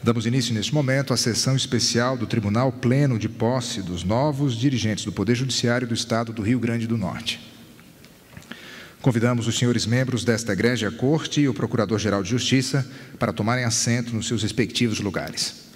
Damos início, neste momento, à sessão especial do Tribunal Pleno de Posse dos novos dirigentes do Poder Judiciário do Estado do Rio Grande do Norte. Convidamos os senhores membros desta egrégea Corte e o Procurador-Geral de Justiça para tomarem assento nos seus respectivos lugares.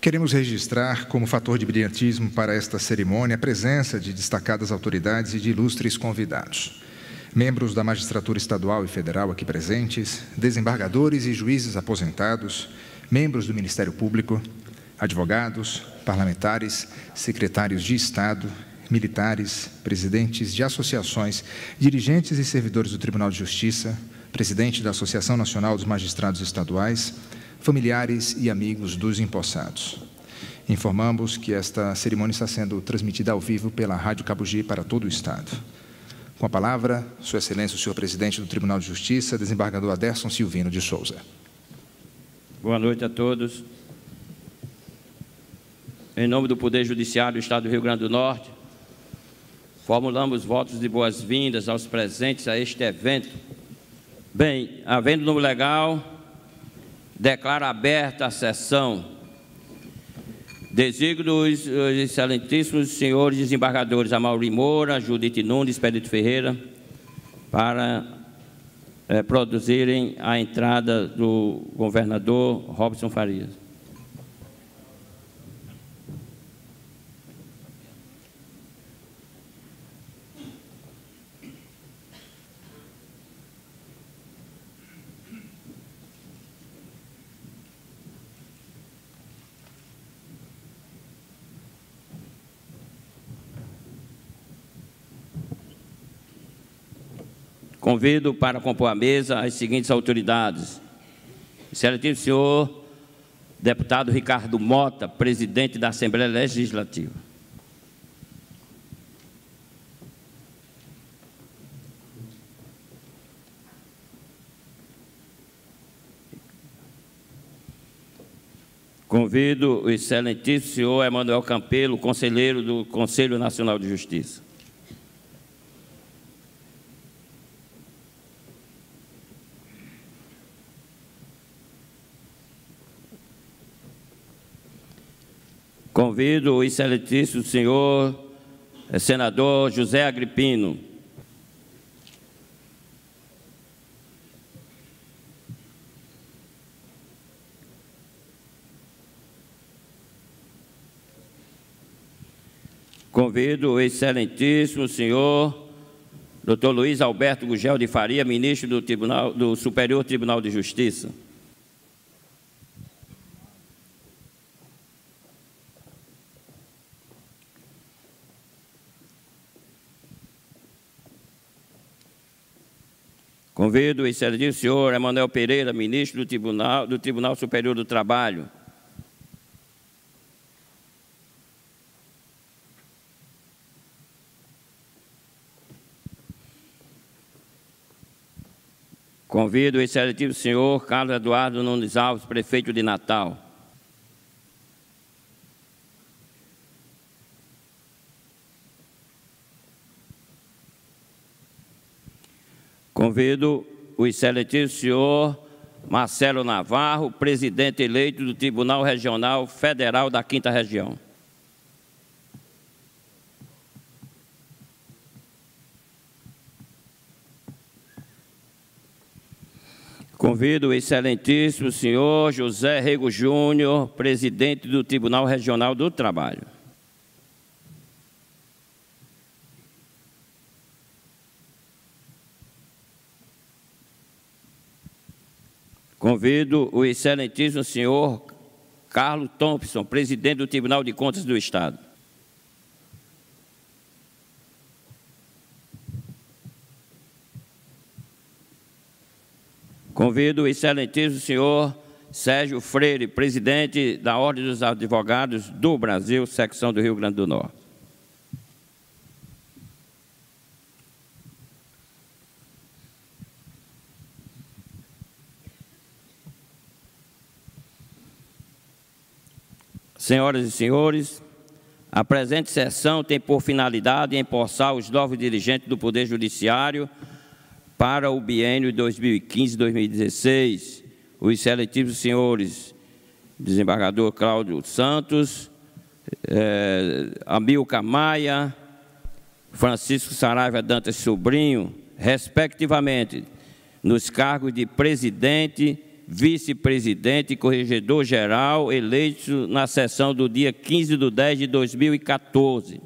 Queremos registrar como fator de brilhantismo para esta cerimônia a presença de destacadas autoridades e de ilustres convidados. Membros da magistratura estadual e federal aqui presentes, desembargadores e juízes aposentados, membros do Ministério Público, advogados, parlamentares, secretários de Estado, militares, presidentes de associações, dirigentes e servidores do Tribunal de Justiça, presidente da Associação Nacional dos Magistrados Estaduais, familiares e amigos dos empossados. Informamos que esta cerimônia está sendo transmitida ao vivo pela Rádio Cabugi para todo o Estado. Com a palavra, Sua Excelência, o senhor presidente do Tribunal de Justiça, desembargador Aderson Silvino de Souza. Boa noite a todos. Em nome do Poder Judiciário do Estado do Rio Grande do Norte, formulamos votos de boas-vindas aos presentes a este evento. Bem, havendo número legal, declaro aberta a sessão. Designo os excelentíssimos senhores desembargadores Amaury Moura, Judite Nunes, Pedro Ferreira, para produzirem a entrada do governador Robson Farias. Convido para compor a mesa as seguintes autoridades. Excelentíssimo senhor deputado Ricardo Mota, presidente da Assembleia Legislativa. Convido o excelentíssimo senhor Emanuel Campelo, conselheiro do Conselho Nacional de Justiça. Convido o excelentíssimo senhor senador José Agripino. Convido o excelentíssimo senhor Dr. Luiz Alberto Gugel de Faria, ministro do Superior Tribunal de Justiça. Convido o excelentíssimo senhor Emanuel Pereira, ministro do Tribunal Superior do Trabalho. Convido o excelentíssimo senhor Carlos Eduardo Nunes Alves, prefeito de Natal. Convido o excelentíssimo senhor Marcelo Navarro, presidente eleito do Tribunal Regional Federal da 5ª Região. Convido o excelentíssimo senhor José Rego Júnior, presidente do Tribunal Regional do Trabalho. Convido o excelentíssimo senhor Carlos Thompson, presidente do Tribunal de Contas do Estado. Convido o excelentíssimo senhor Sérgio Freire, presidente da Ordem dos Advogados do Brasil, secção do Rio Grande do Norte. Senhoras e senhores, a presente sessão tem por finalidade empossar os novos dirigentes do Poder Judiciário para o biênio 2015-2016. Os excelentíssimos senhores desembargador Cláudio Santos, Amilcar Maia, Francisco Saraiva Dantas Sobrinho, respectivamente, nos cargos de presidente, vice-presidente e corregedor-geral, eleitos na sessão do dia 15/10/2014.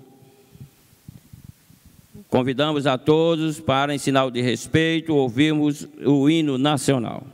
Convidamos a todos para, em sinal de respeito, ouvirmos o hino nacional.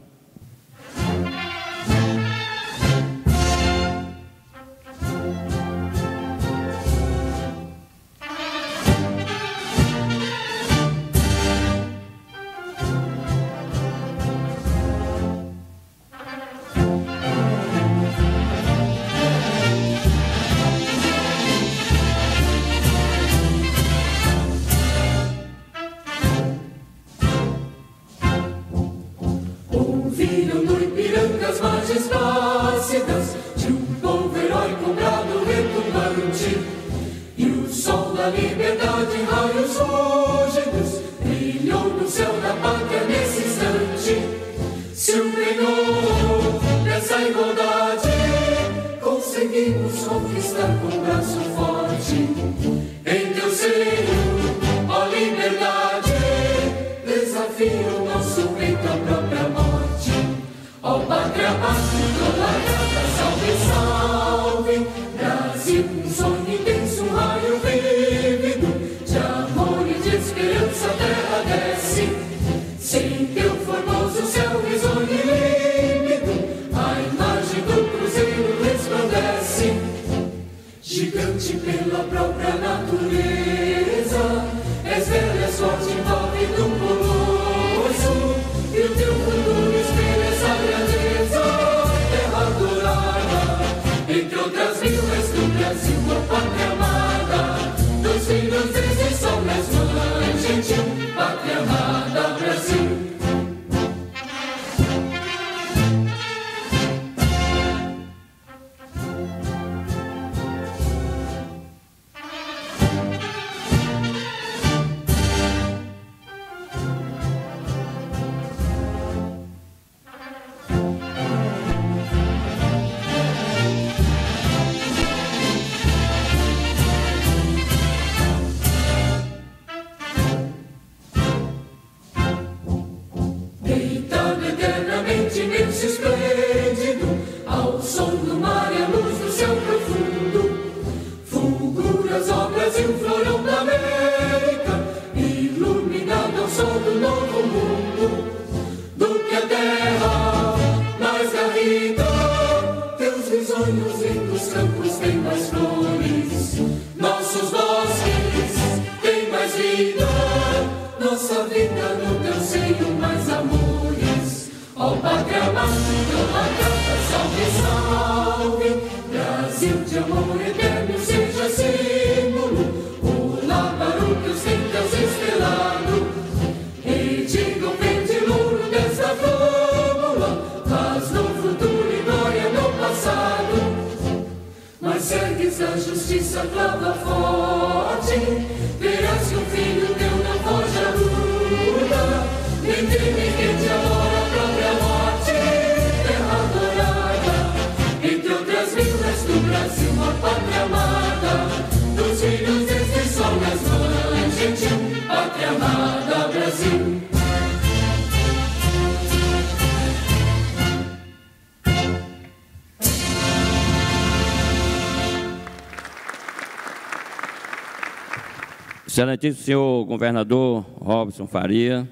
Excelentíssimo senhor governador Robson Faria,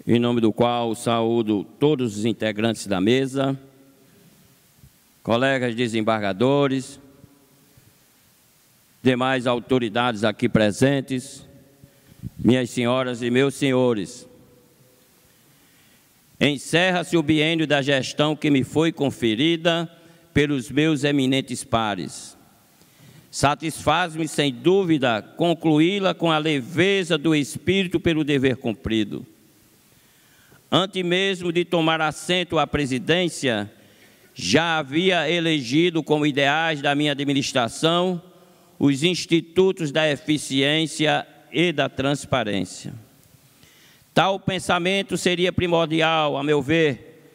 em nome do qual saúdo todos os integrantes da mesa, colegas desembargadores, demais autoridades aqui presentes, minhas senhoras e meus senhores. Encerra-se o biênio da gestão que me foi conferida pelos meus eminentes pares. Satisfaz-me, sem dúvida, concluí-la com a leveza do espírito pelo dever cumprido. Antes mesmo de tomar assento à presidência, Já havia elegido como ideais da minha administração os institutos da eficiência e da transparência. Tal pensamento seria primordial, a meu ver,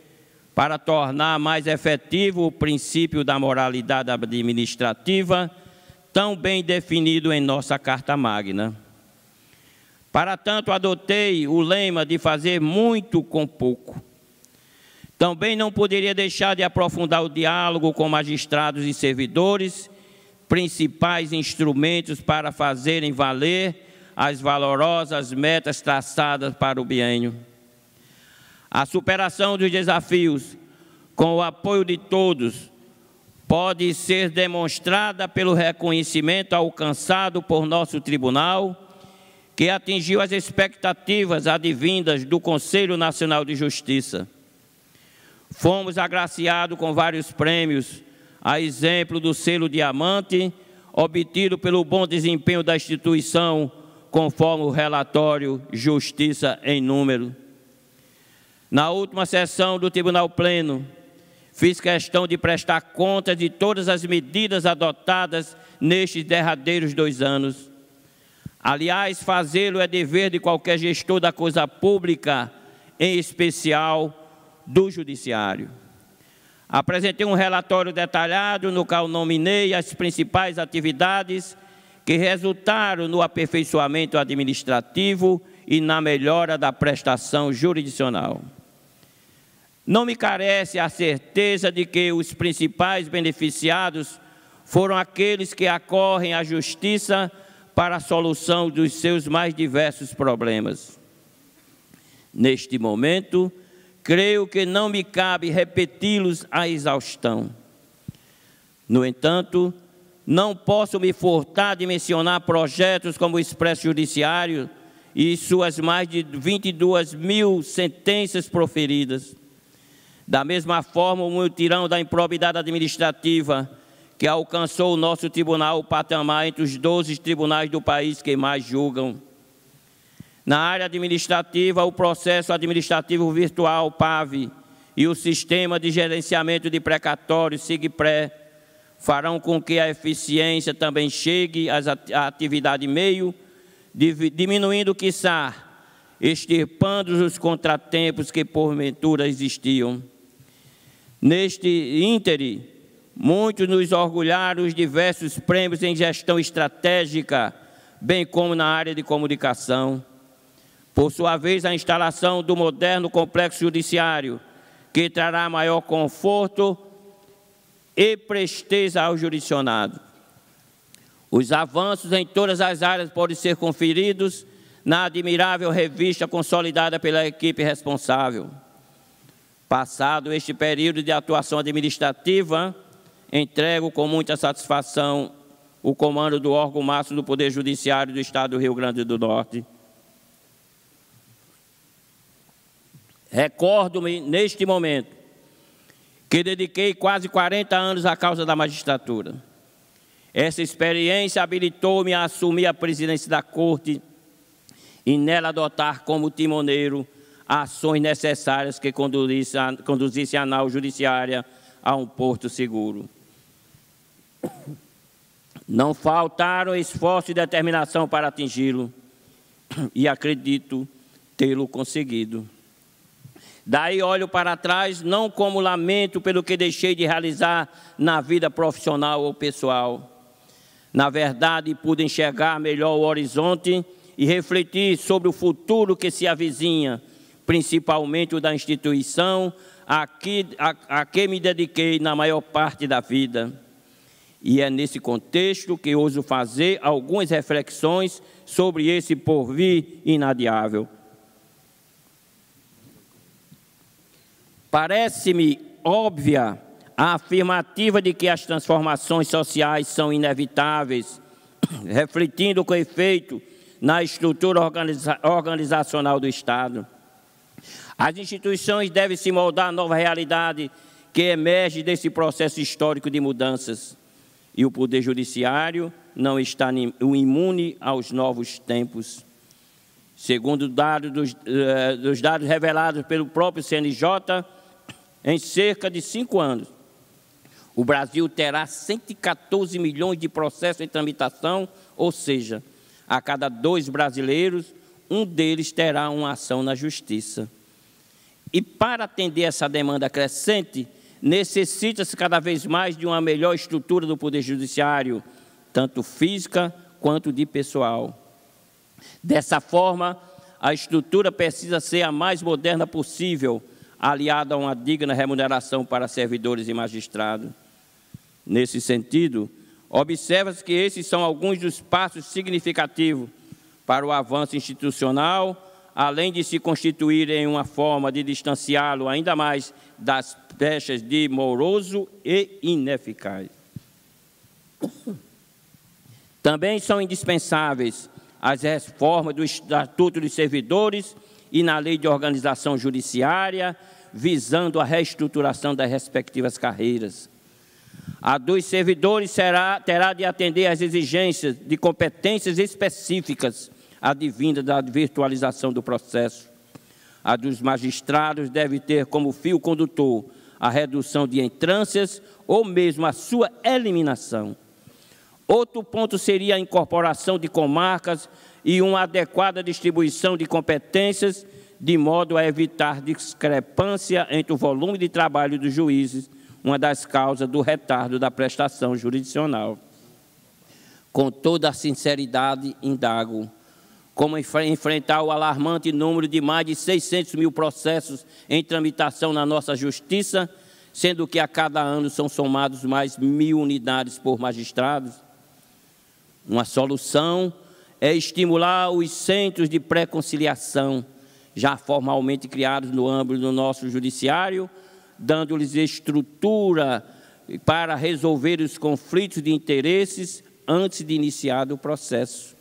para tornar mais efetivo o princípio da moralidade administrativa, tão bem definido em nossa Carta Magna. Para tanto, adotei o lema de fazer muito com pouco. Também não poderia deixar de aprofundar o diálogo com magistrados e servidores, principais instrumentos para fazerem valer as valorosas metas traçadas para o biênio. A superação dos desafios, com o apoio de todos, pode ser demonstrada pelo reconhecimento alcançado por nosso tribunal, que atingiu as expectativas advindas do Conselho Nacional de Justiça. Fomos agraciados com vários prêmios, a exemplo do selo Diamante, obtido pelo bom desempenho da instituição, conforme o relatório Justiça em Número. Na última sessão do Tribunal Pleno, fiz questão de prestar conta de todas as medidas adotadas nestes derradeiros 2 anos. Aliás, fazê-lo é dever de qualquer gestor da coisa pública, em especial do Judiciário. Apresentei um relatório detalhado no qual nominei as principais atividades que resultaram no aperfeiçoamento administrativo e na melhora da prestação jurisdicional. Não me carece a certeza de que os principais beneficiados foram aqueles que acorrem à Justiça para a solução dos seus mais diversos problemas. Neste momento, creio que não me cabe repeti-los à exaustão. No entanto, não posso me furtar de mencionar projetos como o Expresso Judiciário e suas mais de 22 mil sentenças proferidas. Da mesma forma, o mutirão da improbidade administrativa, que alcançou o nosso tribunal o patamar entre os 12 tribunais do país que mais julgam. Na área administrativa, o processo administrativo virtual, PAV, e o sistema de gerenciamento de precatórios, SIGPRE, farão com que a eficiência também chegue à atividade meio, diminuindo, quiçá, extirpando os contratempos que porventura existiam. Neste íntere, muitos nos orgulharam os diversos prêmios em gestão estratégica, bem como na área de comunicação. Por sua vez, a instalação do moderno complexo judiciário, que trará maior conforto e presteza ao jurisdicionado. Os avanços em todas as áreas podem ser conferidos na admirável revista consolidada pela equipe responsável. Passado este período de atuação administrativa, entrego com muita satisfação o comando do órgão máximo do Poder Judiciário do Estado do Rio Grande do Norte. Recordo-me, neste momento, que dediquei quase 40 anos à causa da magistratura. Essa experiência habilitou-me a assumir a presidência da Corte e nela adotar como timoneiro ações necessárias que conduzissem a nau judiciária a um porto seguro. Não faltaram esforço e determinação para atingi-lo, e acredito tê-lo conseguido. Daí olho para trás, não como lamento pelo que deixei de realizar na vida profissional ou pessoal. Na verdade, pude enxergar melhor o horizonte e refletir sobre o futuro que se avizinha, principalmente o da instituição a que me dediquei na maior parte da vida. E é nesse contexto que ouso fazer algumas reflexões sobre esse porvir inadiável. Parece-me óbvia a afirmativa de que as transformações sociais são inevitáveis, refletindo com efeito na estrutura organizacional do Estado. As instituições devem se moldar à nova realidade que emerge desse processo histórico de mudanças. E o Poder Judiciário não está imune aos novos tempos. Segundo os dados revelados pelo próprio CNJ, em cerca de 5 anos, O Brasil terá 114 milhões de processos em tramitação, ou seja, a cada 2 brasileiros, um deles terá uma ação na Justiça. E para atender essa demanda crescente, necessita-se cada vez mais de uma melhor estrutura do Poder Judiciário, tanto física quanto de pessoal. Dessa forma, a estrutura precisa ser a mais moderna possível, aliada a uma digna remuneração para servidores e magistrados. Nesse sentido, observa-se que esses são alguns dos passos significativos para o avanço institucional, além de se constituir em uma forma de distanciá-lo ainda mais das pechas de moroso e ineficaz. Também são indispensáveis as reformas do Estatuto dos Servidores e na Lei de Organização Judiciária, visando a reestruturação das respectivas carreiras. A dos servidores terá de atender às exigências de competências específicas advindas da virtualização do processo. A dos magistrados deve ter como fio condutor a redução de entrâncias ou mesmo a sua eliminação. Outro ponto seria a incorporação de comarcas e uma adequada distribuição de competências, de modo a evitar discrepância entre o volume de trabalho dos juízes, uma das causas do retardo da prestação jurisdicional. Com toda a sinceridade, indago: como enfrentar o alarmante número de mais de 600 mil processos em tramitação na nossa Justiça, sendo que a cada ano são somados mais 1.000 unidades por magistrados? Uma solução é estimular os centros de pré-conciliação, já formalmente criados no âmbito do nosso judiciário, dando-lhes estrutura para resolver os conflitos de interesses antes de iniciar o processo.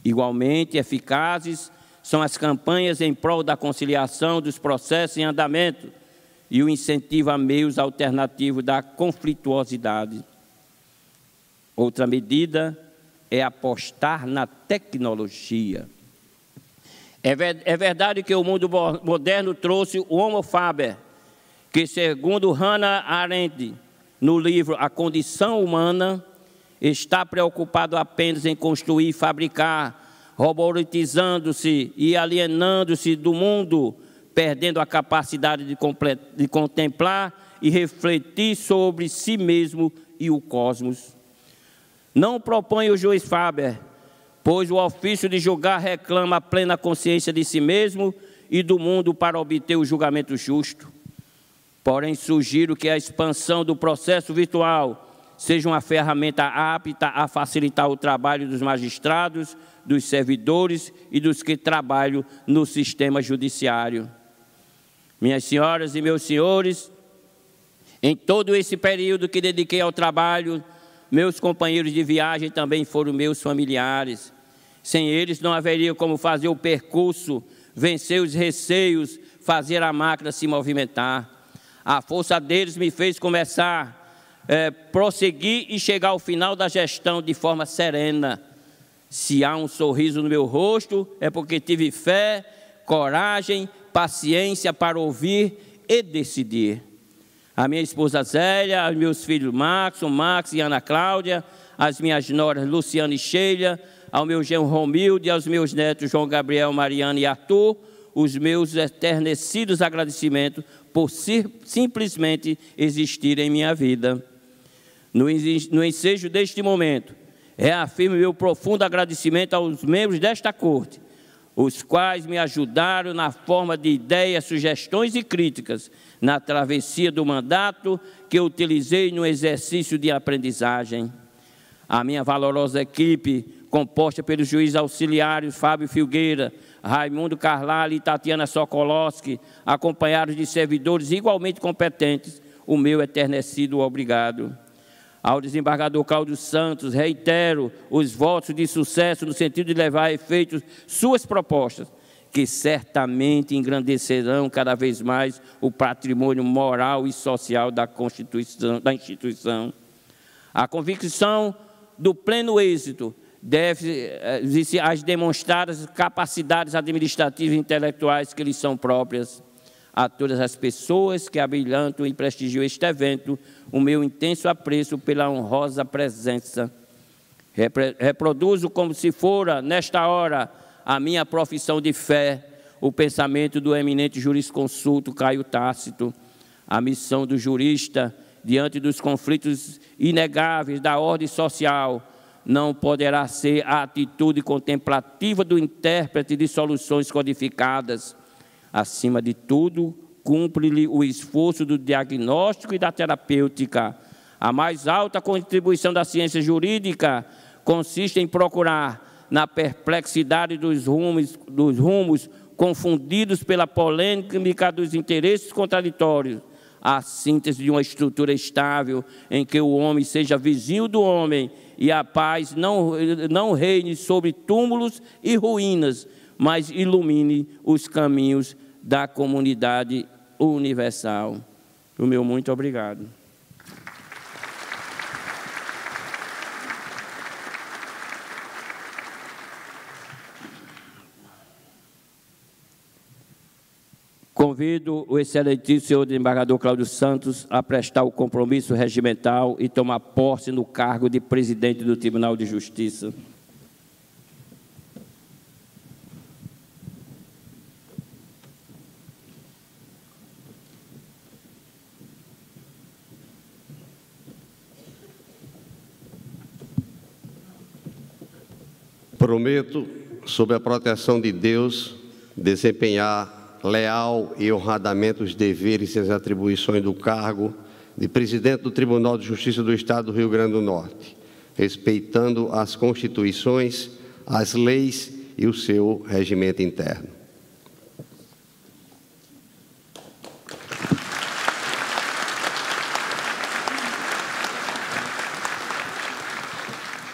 Igualmente eficazes são as campanhas em prol da conciliação dos processos em andamento e o incentivo a meios alternativos da conflituosidade. Outra medida é apostar na tecnologia. É verdade que o mundo moderno trouxe o Homo Faber, que, segundo Hannah Arendt, no livro A Condição Humana, está preocupado apenas em construir e fabricar, robotizando-se e alienando-se do mundo, perdendo a capacidade de contemplar e refletir sobre si mesmo e o cosmos. Não propõe o juiz Faber, pois o ofício de julgar reclama a plena consciência de si mesmo e do mundo para obter o julgamento justo. Porém, sugiro que a expansão do processo virtual seja uma ferramenta apta a facilitar o trabalho dos magistrados, dos servidores e dos que trabalham no sistema judiciário. Minhas senhoras e meus senhores, em todo esse período que dediquei ao trabalho, meus companheiros de viagem também foram meus familiares. Sem eles não haveria como fazer o percurso, vencer os receios, fazer a máquina se movimentar. A força deles me fez começar, prosseguir e chegar ao final da gestão de forma serena. Se há um sorriso no meu rosto, é porque tive fé, coragem, paciência para ouvir e decidir. A minha esposa Zélia, os meus filhos Max e Ana Cláudia, as minhas noras Luciana e Sheila, ao meu genro Romildo e aos meus netos João Gabriel, Mariana e Arthur, os meus eternecidos agradecimentos por simplesmente existir em minha vida. No ensejo deste momento, reafirmo meu profundo agradecimento aos membros desta Corte, os quais me ajudaram na forma de ideias, sugestões e críticas na travessia do mandato que eu utilizei no exercício de aprendizagem. A minha valorosa equipe, composta pelos juízes auxiliares Fábio Filgueira, Raimundo Carlalho e Tatiana Sokolowski, acompanhados de servidores igualmente competentes, o meu eternecido obrigado. Ao desembargador Cláudio Santos, reitero os votos de sucesso no sentido de levar a efeito suas propostas, que certamente engrandecerão cada vez mais o patrimônio moral e social da instituição. A convicção do pleno êxito deve-se às demonstradas capacidades administrativas e intelectuais que lhes são próprias. a todas as pessoas que abrilhantam e prestigiam este evento o meu intenso apreço pela honrosa presença. Reproduzo como se fora, nesta hora, a minha profissão de fé, o pensamento do eminente jurisconsulto Caio Tácito, a missão do jurista diante dos conflitos inegáveis da ordem social não poderá ser a atitude contemplativa do intérprete de soluções codificadas. Acima de tudo, cumpre-lhe o esforço do diagnóstico e da terapêutica. A mais alta contribuição da ciência jurídica consiste em procurar, na perplexidade dos rumos confundidos pela polêmica dos interesses contraditórios, a síntese de uma estrutura estável em que o homem seja vizinho do homem e a paz não reine sobre túmulos e ruínas, mas ilumine os caminhos da comunidade universal. O meu muito obrigado. Convido o excelentíssimo senhor desembargador Cláudio Santos a prestar o compromisso regimental e tomar posse no cargo de presidente do Tribunal de Justiça. Prometo, sob a proteção de Deus, desempenhar leal e honradamente os deveres e as atribuições do cargo de presidente do Tribunal de Justiça do Estado do Rio Grande do Norte, respeitando as constituições, as leis e o seu regimento interno.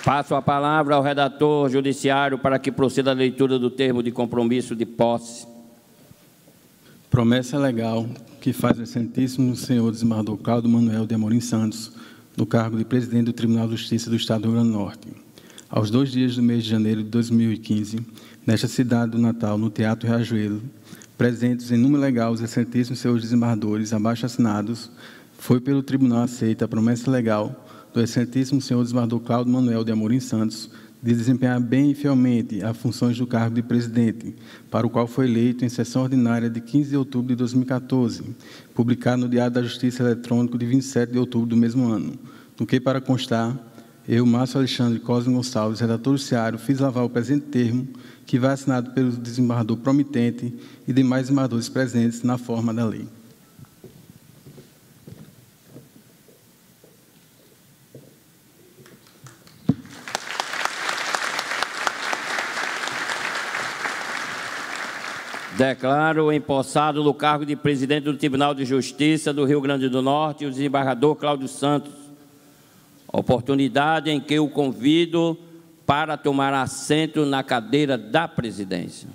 Passo a palavra ao redator judiciário para que proceda a leitura do termo de compromisso de posse. Promessa legal que faz o excelentíssimo senhor desembargador Cláudio Manuel de Amorim Santos no cargo de presidente do Tribunal de Justiça do Estado do Rio Grande do Norte. Aos 2 dias do mês de janeiro de 2015, nesta cidade do Natal, no Teatro Riachuelo, presentes em número legal os excelentíssimos senhores desembargadores abaixo assinados, foi pelo tribunal aceita a promessa legal do excelentíssimo senhor desembargador Cláudio Manuel de Amorim Santos de desempenhar bem e fielmente as funções do cargo de presidente, para o qual foi eleito em sessão ordinária de 15 de outubro de 2014, publicado no Diário da Justiça Eletrônico de 27 de outubro do mesmo ano, no que, para constar, eu, Márcio Alexandre Cosme Gonçalves, redator judiciário, fiz lavar o presente termo, que vai assinado pelo desembargador promitente e demais desembargadores presentes na forma da lei. Declaro empossado no cargo de presidente do Tribunal de Justiça do Rio Grande do Norte o desembargador Cláudio Santos, oportunidade em que o convido para tomar assento na cadeira da presidência.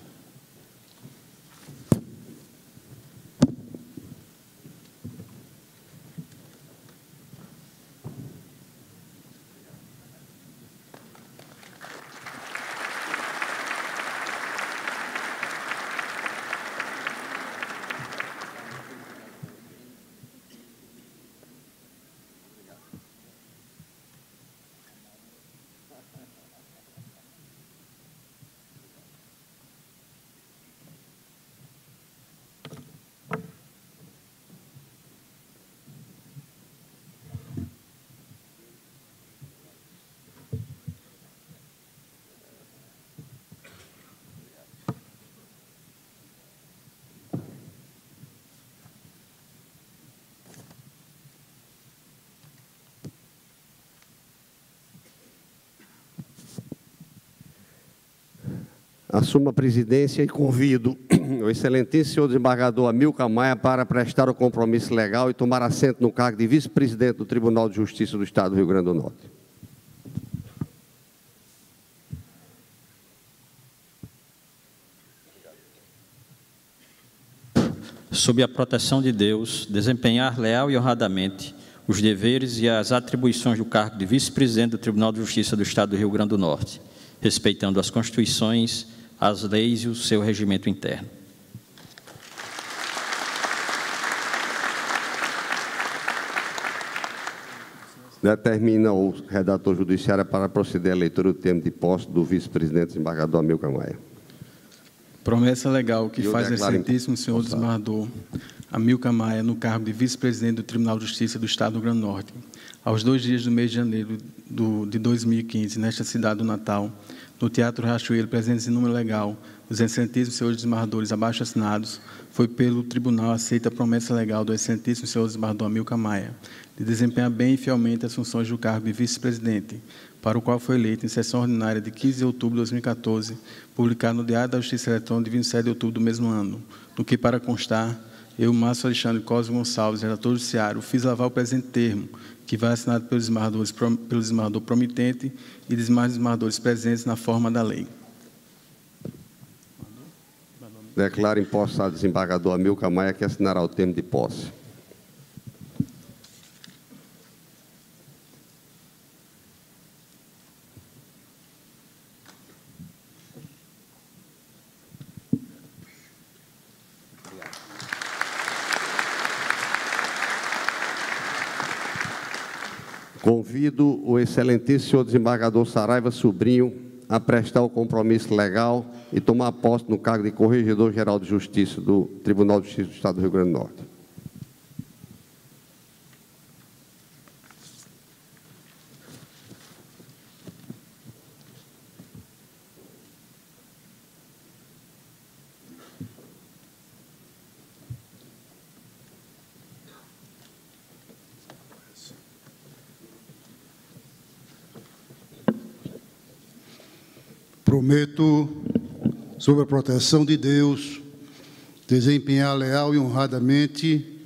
Assumo a presidência e convido o excelentíssimo senhor desembargador Amilcar Maia para prestar o compromisso legal e tomar assento no cargo de vice-presidente do Tribunal de Justiça do Estado do Rio Grande do Norte. Sob a proteção de Deus, desempenhar leal e honradamente os deveres e as atribuições do cargo de vice-presidente do Tribunal de Justiça do Estado do Rio Grande do Norte, respeitando as constituições, as leis e o seu regimento interno. Determina o redator judiciário para proceder à leitura do termo de posse do vice-presidente desembargador Amilcar Maia. Promessa legal que faz o excelentíssimo senhor desembargador Amilcar Maia no cargo de vice-presidente do Tribunal de Justiça do Estado do Rio Grande do Norte, aos 2 dias do mês de janeiro de 2015, nesta cidade do Natal, no Teatro Riachuelo, presentes em número legal, os excelentíssimos senhores desembargadores abaixo assinados, foi pelo tribunal aceita a promessa legal do excelentíssimo senhor desembargador Amilcar Maia de desempenhar bem e fielmente as funções do cargo de vice-presidente, para o qual foi eleito em sessão ordinária de 15 de outubro de 2014, publicado no Diário da Justiça Eletrônica de 27 de outubro do mesmo ano, no que, para constar, eu, Márcio Alexandre Cosme Gonçalves, relator judiciário, fiz lavar o presente termo, que vai assinado pelos desembargadores, pelo desembargador promitente e demais desembargadores presentes na forma da lei. Declaro empossado desembargador Amilcar Maia, que assinará o termo de posse. Convido o excelentíssimo senhor desembargador Saraiva Sobrinho a prestar o compromisso legal e tomar posse no cargo de Corregedor-Geral de Justiça do Tribunal de Justiça do Estado do Rio Grande do Norte. Prometo, sob a proteção de Deus, desempenhar leal e honradamente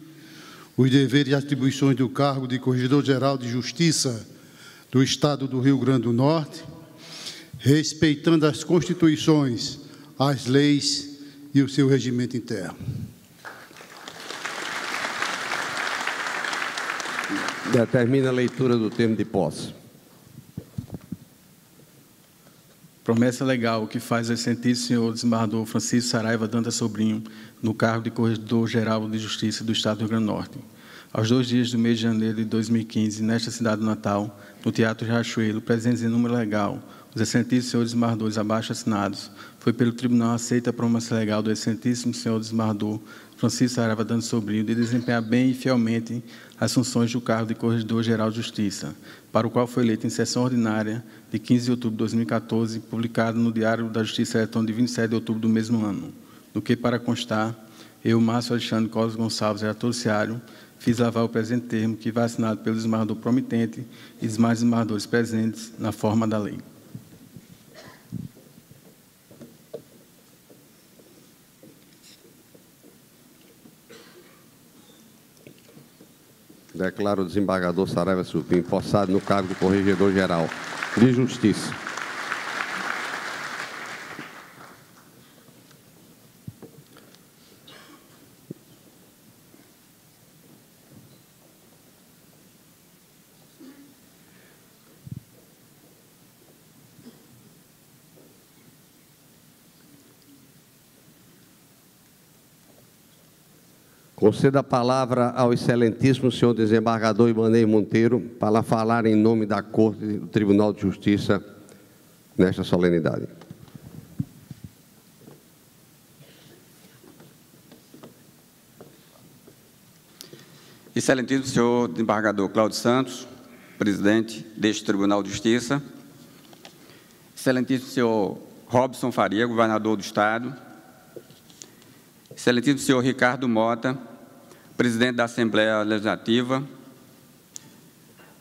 os deveres e atribuições do cargo de Corregedor-Geral de Justiça do Estado do Rio Grande do Norte, respeitando as constituições, as leis e o seu regimento interno. Determina a leitura do termo de posse. Promessa legal que faz o excelentíssimo senhor desembargador Francisco Saraiva Dantas Sobrinho no cargo de Corregedor-Geral de Justiça do Estado do Rio Grande do Norte. Aos 2 dias do mês de janeiro de 2015, nesta cidade do Natal, no Teatro Riachuelo, presentes em número legal, os excelentíssimos senhores desembargadores abaixo assinados, foi pelo tribunal aceita a promessa legal do excelentíssimo senhor desembargador Francisco Saraiva Dantas Sobrinho de desempenhar bem e fielmente as funções do cargo de Corregedor-Geral de Justiça, para o qual foi eleito em sessão ordinária de 15 de outubro de 2014, publicado no Diário da Justiça Eletrônica de 27 de outubro do mesmo ano, no que, para constar, eu, Márcio Alexandre Cosme Gonçalves, relator judiciário, fiz lavar o presente termo, que vai assinado pelo desembargador promitente e demais desembargadores presentes na forma da lei. Declaro o desembargador Saraiva Sobrinho empossado no cargo de Corregedor-Geral de Justiça. Concedo a palavra ao excelentíssimo senhor desembargador Ibanez Monteiro para falar em nome da Corte do Tribunal de Justiça nesta solenidade. Excelentíssimo senhor desembargador Cláudio Santos, presidente deste Tribunal de Justiça. Excelentíssimo senhor Robson Faria, governador do Estado. Excelentíssimo senhor Ricardo Mota, presidente da Assembleia Legislativa.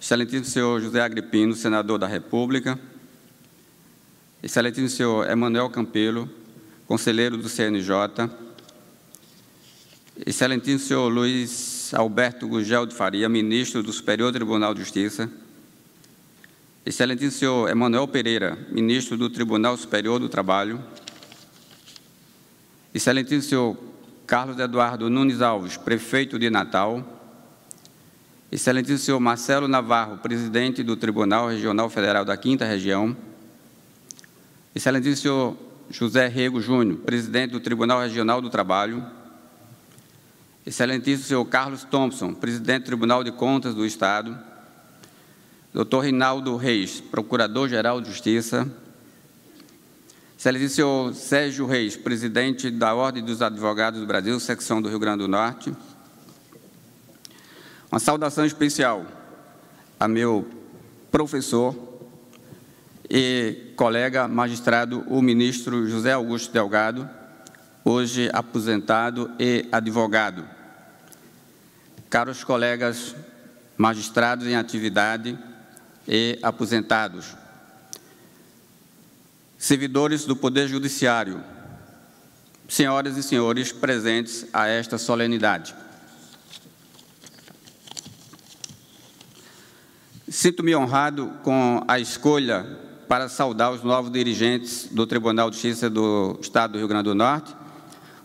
Excelentíssimo senhor José Agripino, senador da República. Excelentíssimo senhor Emanuel Campelo, conselheiro do CNJ. Excelentíssimo senhor Luiz Alberto Gugel de Faria, ministro do Superior Tribunal de Justiça. Excelentíssimo senhor Emanuel Pereira, ministro do Tribunal Superior do Trabalho. Excelentíssimo senhor Carlos Eduardo Nunes Alves, prefeito de Natal. Excelentíssimo senhor Marcelo Navarro, presidente do Tribunal Regional Federal da 5ª Região. Excelentíssimo senhor José Rego Júnior, presidente do Tribunal Regional do Trabalho. Excelentíssimo senhor Carlos Thompson, presidente do Tribunal de Contas do Estado. Dr. Rinaldo Reis, Procurador-Geral de Justiça. Excelentíssimo senhor Sérgio Reis, Presidente da Ordem dos Advogados do Brasil, Secção do Rio Grande do Norte. Uma saudação especial a meu professor e colega magistrado, o ministro José Augusto Delgado, hoje aposentado e advogado. Caros colegas magistrados em atividade e aposentados, servidores do Poder Judiciário, senhoras e senhores presentes a esta solenidade. Sinto-me honrado com a escolha para saudar os novos dirigentes do Tribunal de Justiça do Estado do Rio Grande do Norte,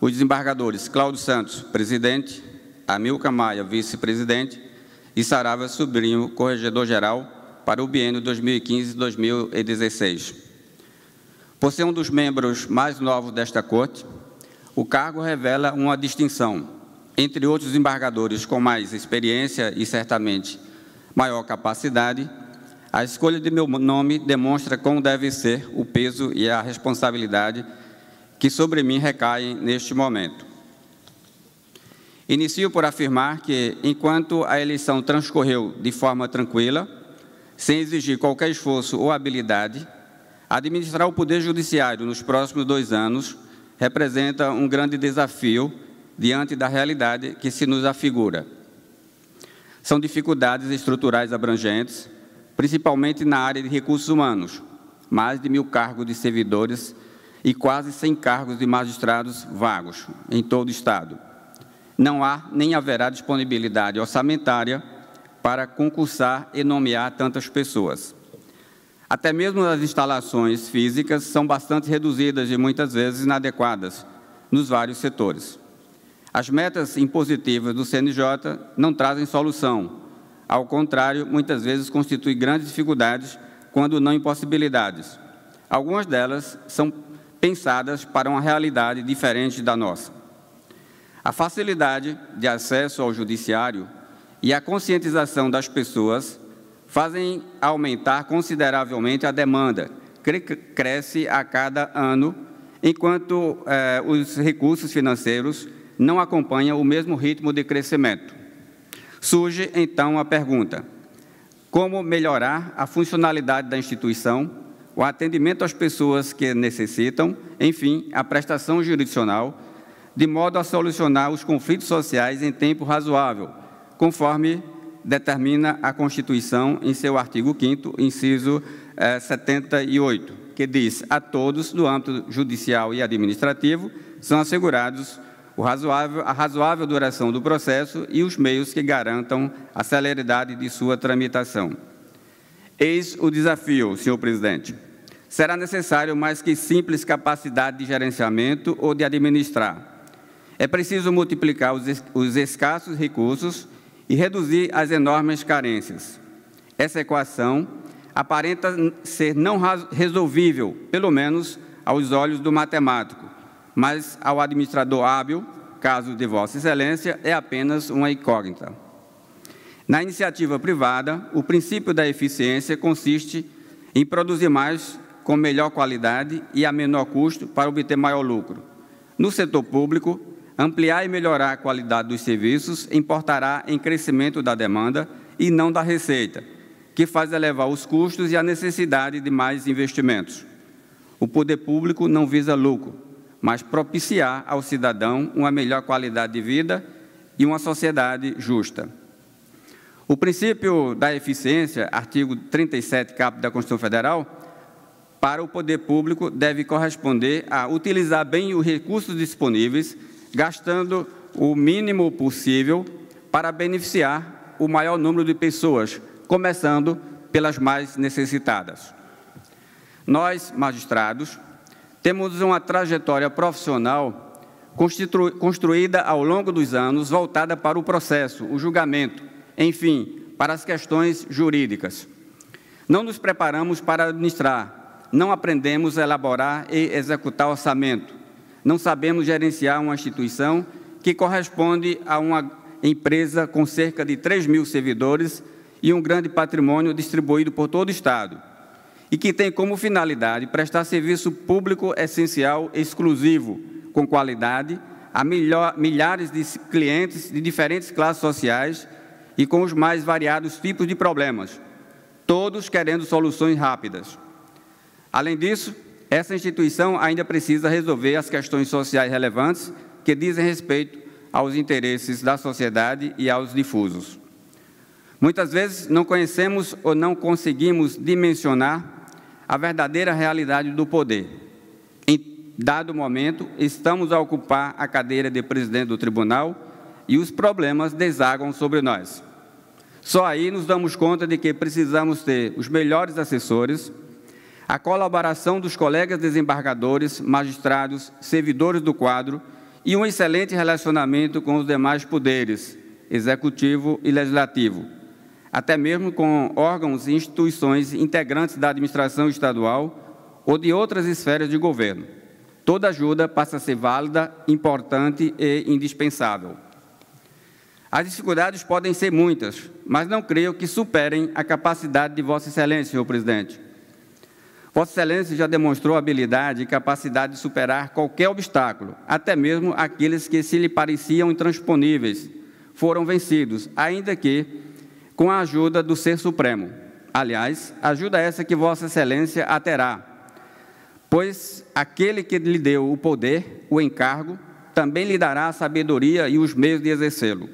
os desembargadores Cláudio Santos, presidente, Amilcar Maia, vice-presidente, e Saravia Sobrinho, corregedor-geral, para o biênio 2015-2016. Por ser um dos membros mais novos desta Corte, o cargo revela uma distinção. Entre outros desembargadores com mais experiência e, certamente, maior capacidade, a escolha de meu nome demonstra como deve ser o peso e a responsabilidade que sobre mim recaem neste momento. Inicio por afirmar que, enquanto a eleição transcorreu de forma tranquila, sem exigir qualquer esforço ou habilidade, administrar o Poder Judiciário nos próximos 2 anos representa um grande desafio diante da realidade que se nos afigura. São dificuldades estruturais abrangentes, principalmente na área de recursos humanos, mais de 1.000 cargos de servidores e quase 100 cargos de magistrados vagos em todo o Estado. Não há nem haverá disponibilidade orçamentária para concursar e nomear tantas pessoas. Até mesmo as instalações físicas são bastante reduzidas e muitas vezes inadequadas nos vários setores. As metas impositivas do CNJ não trazem solução. Ao contrário, muitas vezes constituem grandes dificuldades, quando não impossibilidades. Algumas delas são pensadas para uma realidade diferente da nossa. A facilidade de acesso ao judiciário e a conscientização das pessoas fazem aumentar consideravelmente a demanda, que cresce a cada ano, enquanto os recursos financeiros não acompanham o mesmo ritmo de crescimento. Surge, então, a pergunta: como melhorar a funcionalidade da instituição, o atendimento às pessoas que necessitam, enfim, a prestação jurisdicional, de modo a solucionar os conflitos sociais em tempo razoável, conforme determina a Constituição em seu artigo 5º, inciso 78, que diz: a todos, no âmbito judicial e administrativo, são assegurados a razoável duração do processo e os meios que garantam a celeridade de sua tramitação. Eis o desafio, senhor presidente. Será necessário mais que simples capacidade de gerenciamento ou de administrar. É preciso multiplicar os escassos recursos e reduzir as enormes carências. Essa equação aparenta ser não resolvível, pelo menos aos olhos do matemático, mas ao administrador hábil, caso de Vossa Excelência, é apenas uma incógnita. Na iniciativa privada, o princípio da eficiência consiste em produzir mais com melhor qualidade e a menor custo para obter maior lucro. No setor público, ampliar e melhorar a qualidade dos serviços importará em crescimento da demanda e não da receita, que faz elevar os custos e a necessidade de mais investimentos. O poder público não visa lucro, mas propiciar ao cidadão uma melhor qualidade de vida e uma sociedade justa. O princípio da eficiência, artigo 37, caput da Constituição Federal, para o poder público deve corresponder a utilizar bem os recursos disponíveis, gastando o mínimo possível para beneficiar o maior número de pessoas, começando pelas mais necessitadas. Nós, magistrados, temos uma trajetória profissional construída ao longo dos anos, voltada para o processo, o julgamento, enfim, para as questões jurídicas. Não nos preparamos para administrar, não aprendemos a elaborar e executar orçamento, não sabemos gerenciar uma instituição que corresponde a uma empresa com cerca de 3.000 servidores e um grande patrimônio distribuído por todo o Estado, e que tem como finalidade prestar serviço público essencial exclusivo, com qualidade, a milhares de clientes de diferentes classes sociais e com os mais variados tipos de problemas, todos querendo soluções rápidas. Além disso, essa instituição ainda precisa resolver as questões sociais relevantes que dizem respeito aos interesses da sociedade e aos difusos. Muitas vezes não conhecemos ou não conseguimos dimensionar a verdadeira realidade do poder. Em dado momento, estamos a ocupar a cadeira de presidente do tribunal e os problemas desagam sobre nós. Só aí nos damos conta de que precisamos ter os melhores assessores, a colaboração dos colegas desembargadores, magistrados, servidores do quadro e um excelente relacionamento com os demais poderes, executivo e legislativo, até mesmo com órgãos e instituições integrantes da administração estadual ou de outras esferas de governo. Toda ajuda passa a ser válida, importante e indispensável. As dificuldades podem ser muitas, mas não creio que superem a capacidade de Vossa Excelência, senhor presidente. Vossa Excelência já demonstrou habilidade e capacidade de superar qualquer obstáculo, até mesmo aqueles que se lhe pareciam intransponíveis, foram vencidos, ainda que com a ajuda do Ser Supremo. Aliás, ajuda essa que Vossa Excelência a terá, pois aquele que lhe deu o poder, o encargo, também lhe dará a sabedoria e os meios de exercê-lo.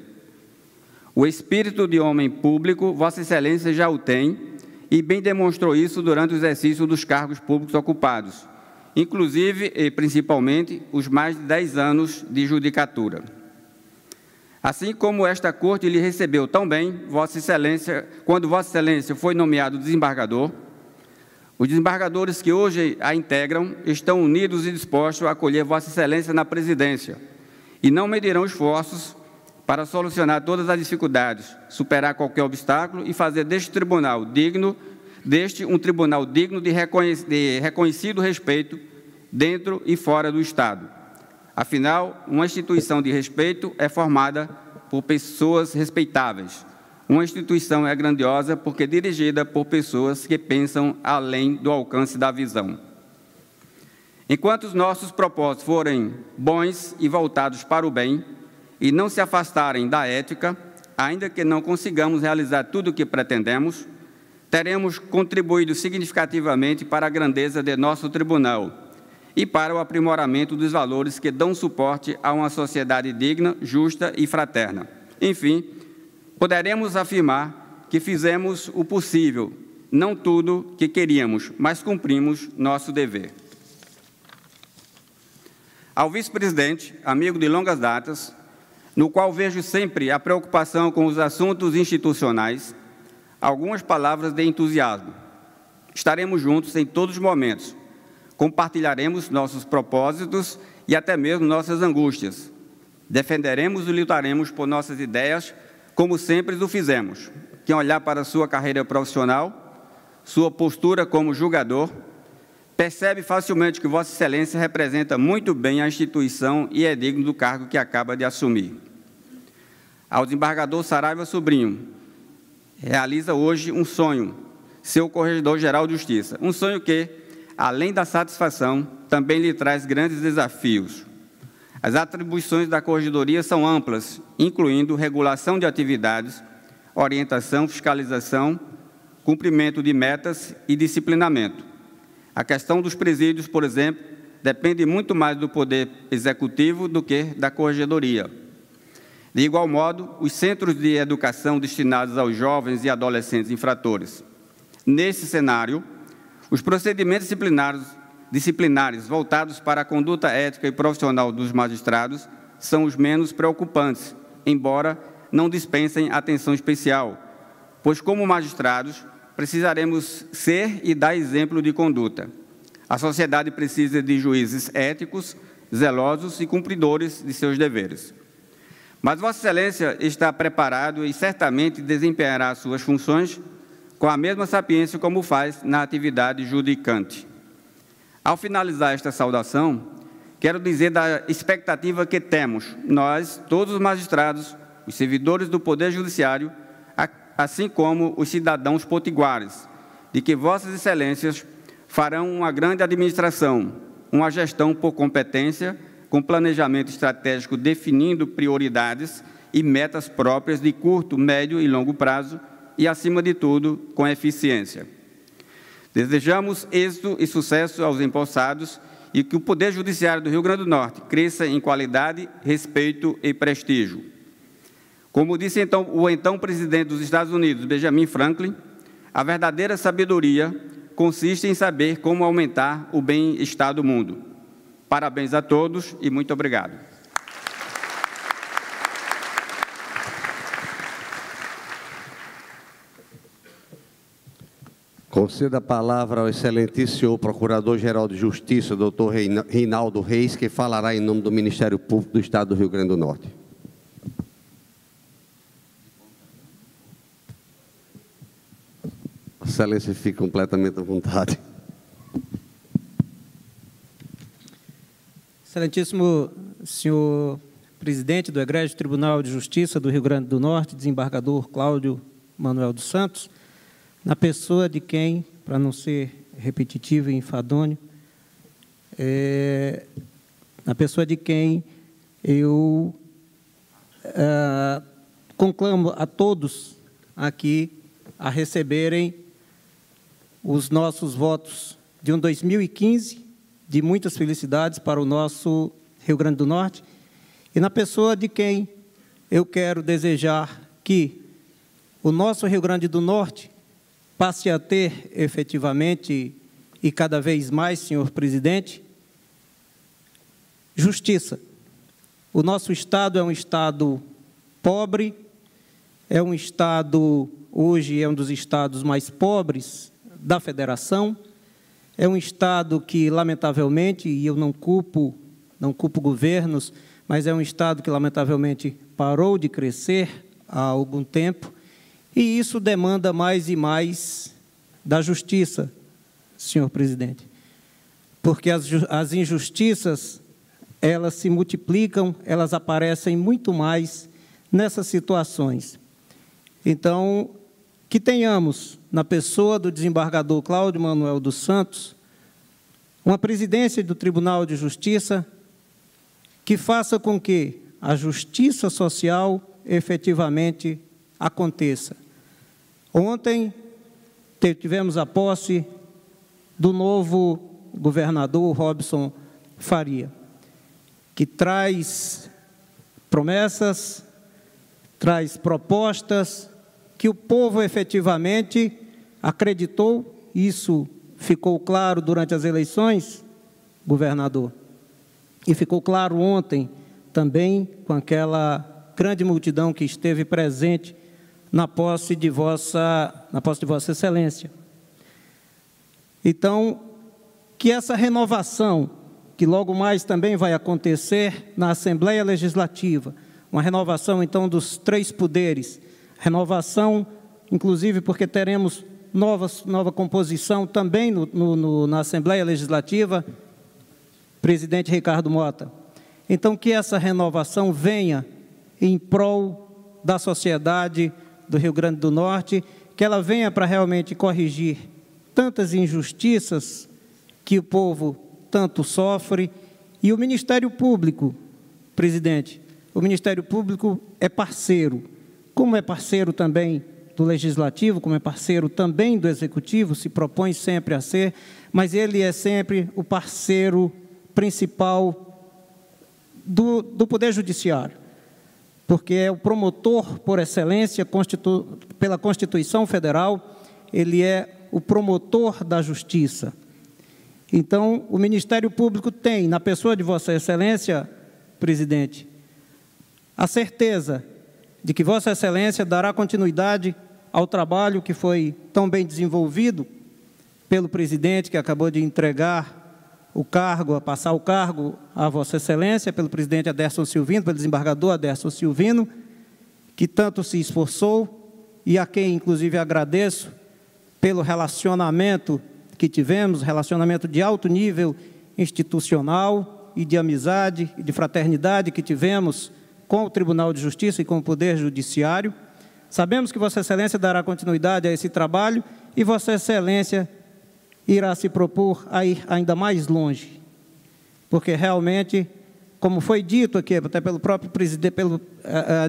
O espírito de homem público, Vossa Excelência já o tem, e bem demonstrou isso durante o exercício dos cargos públicos ocupados, inclusive e principalmente os mais de 10 anos de judicatura. Assim como esta Corte lhe recebeu tão bem, Vossa Excelência, quando Vossa Excelência foi nomeado desembargador, os desembargadores que hoje a integram estão unidos e dispostos a acolher Vossa Excelência na presidência e não medirão esforços para solucionar todas as dificuldades, superar qualquer obstáculo e fazer deste tribunal digno, um tribunal digno de reconhecido respeito dentro e fora do Estado. Afinal, uma instituição de respeito é formada por pessoas respeitáveis. Uma instituição é grandiosa porque é dirigida por pessoas que pensam além do alcance da visão. Enquanto os nossos propósitos forem bons e voltados para o bem, e não se afastarem da ética, ainda que não consigamos realizar tudo o que pretendemos, teremos contribuído significativamente para a grandeza de nosso tribunal e para o aprimoramento dos valores que dão suporte a uma sociedade digna, justa e fraterna. Enfim, poderemos afirmar que fizemos o possível, não tudo que queríamos, mas cumprimos nosso dever. Ao vice-presidente, amigo de longas datas, no qual vejo sempre a preocupação com os assuntos institucionais, algumas palavras de entusiasmo. Estaremos juntos em todos os momentos. Compartilharemos nossos propósitos e até mesmo nossas angústias. Defenderemos e lutaremos por nossas ideias, como sempre o fizemos. Quem olhar para a sua carreira profissional, sua postura como julgador, percebe facilmente que Vossa Excelência representa muito bem a instituição e é digno do cargo que acaba de assumir. Ao desembargador Saraiva Sobrinho, realiza hoje um sonho, ser o Corregedor-Geral de Justiça. Um sonho que, além da satisfação, também lhe traz grandes desafios. As atribuições da Corregedoria são amplas, incluindo regulação de atividades, orientação, fiscalização, cumprimento de metas e disciplinamento. A questão dos presídios, por exemplo, depende muito mais do Poder Executivo do que da Corregedoria. De igual modo, os centros de educação destinados aos jovens e adolescentes infratores. Nesse cenário, os procedimentos disciplinares voltados para a conduta ética e profissional dos magistrados são os menos preocupantes, embora não dispensem atenção especial, pois, como magistrados, precisaremos ser e dar exemplo de conduta. A sociedade precisa de juízes éticos, zelosos e cumpridores de seus deveres. Mas Vossa Excelência está preparado e certamente desempenhará suas funções com a mesma sapiência como faz na atividade judicante. Ao finalizar esta saudação, quero dizer da expectativa que temos, nós, todos os magistrados, os servidores do Poder Judiciário, assim como os cidadãos potiguares, de que Vossas Excelências farão uma grande administração, uma gestão por competência, com planejamento estratégico definindo prioridades e metas próprias de curto, médio e longo prazo e, acima de tudo, com eficiência. Desejamos êxito e sucesso aos empossados e que o Poder Judiciário do Rio Grande do Norte cresça em qualidade, respeito e prestígio. Como disse então, o então presidente dos Estados Unidos, Benjamin Franklin, a verdadeira sabedoria consiste em saber como aumentar o bem-estar do mundo. Parabéns a todos e muito obrigado. Conceda a palavra ao excelentíssimo Procurador-Geral de Justiça, doutor Reinaldo Reis, que falará em nome do Ministério Público do Estado do Rio Grande do Norte. Excelência, fique completamente à vontade. Excelentíssimo senhor presidente do Egrégio Tribunal de Justiça do Rio Grande do Norte, desembargador Cláudio Manuel dos Santos, na pessoa de quem, para não ser repetitivo e enfadonho, na pessoa de quem eu conclamo a todos aqui a receberem os nossos votos de um 2015 de muitas felicidades para o nosso Rio Grande do Norte, e na pessoa de quem eu quero desejar que o nosso Rio Grande do Norte passe a ter, efetivamente, e cada vez mais, senhor presidente, justiça. O nosso Estado é um Estado pobre, é um Estado, hoje é um dos estados mais pobres da Federação, é um Estado que, lamentavelmente, e eu não culpo governos, mas é um Estado que, lamentavelmente, parou de crescer há algum tempo, e isso demanda mais e mais da justiça, senhor presidente. Porque as injustiças, elas se multiplicam, elas aparecem muito mais nessas situações. Então, que tenhamos, na pessoa do desembargador Cláudio Manuel dos Santos, uma presidência do Tribunal de Justiça que faça com que a justiça social efetivamente aconteça. Ontem tivemos a posse do novo governador Robson Faria, que traz promessas, traz propostas que o povo efetivamente acreditou. Isso ficou claro durante as eleições, governador, e ficou claro ontem também com aquela grande multidão que esteve presente na posse de Vossa Excelência. Então, que essa renovação, que logo mais também vai acontecer na Assembleia Legislativa, uma renovação, então, dos 3 poderes, renovação, inclusive, porque teremos nova composição também na Assembleia Legislativa, presidente Ricardo Mota. Então, que essa renovação venha em prol da sociedade do Rio Grande do Norte, que ela venha para realmente corrigir tantas injustiças que o povo tanto sofre. E o Ministério Público, presidente, o Ministério Público é parceiro, como é parceiro também do Legislativo, como é parceiro também do Executivo, se propõe sempre a ser, mas ele é sempre o parceiro principal do Poder Judiciário, porque é o promotor por excelência pela Constituição Federal, ele é o promotor da justiça. Então, o Ministério Público tem, na pessoa de Vossa Excelência, presidente, a certeza de que Vossa Excelência dará continuidade ao trabalho que foi tão bem desenvolvido pelo presidente, que acabou de entregar o cargo, a passar o cargo a Vossa Excelência, pelo presidente Aderson Silvino, pelo desembargador Aderson Silvino, que tanto se esforçou e a quem, inclusive, agradeço pelo relacionamento que tivemos, relacionamento de alto nível institucional e de amizade e de fraternidade que tivemos com o Tribunal de Justiça e com o Poder Judiciário, Sabemos que Vossa Excelência dará continuidade a esse trabalho e Vossa Excelência irá se propor a ir ainda mais longe, porque realmente, como foi dito aqui até pelo próprio presidente, pelo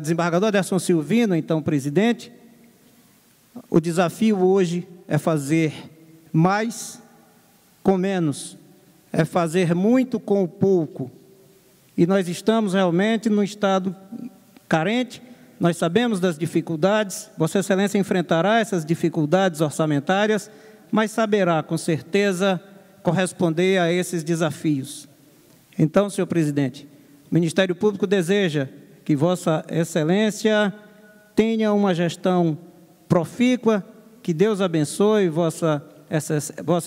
desembargador Derson Silvino, então presidente, o desafio hoje é fazer mais com menos, é fazer muito com o pouco. E nós estamos realmente num estado carente, nós sabemos das dificuldades, Vossa Excelência enfrentará essas dificuldades orçamentárias, mas saberá, com certeza, corresponder a esses desafios. Então, senhor presidente, o Ministério Público deseja que Vossa Excelência tenha uma gestão profícua, que Deus abençoe Vossa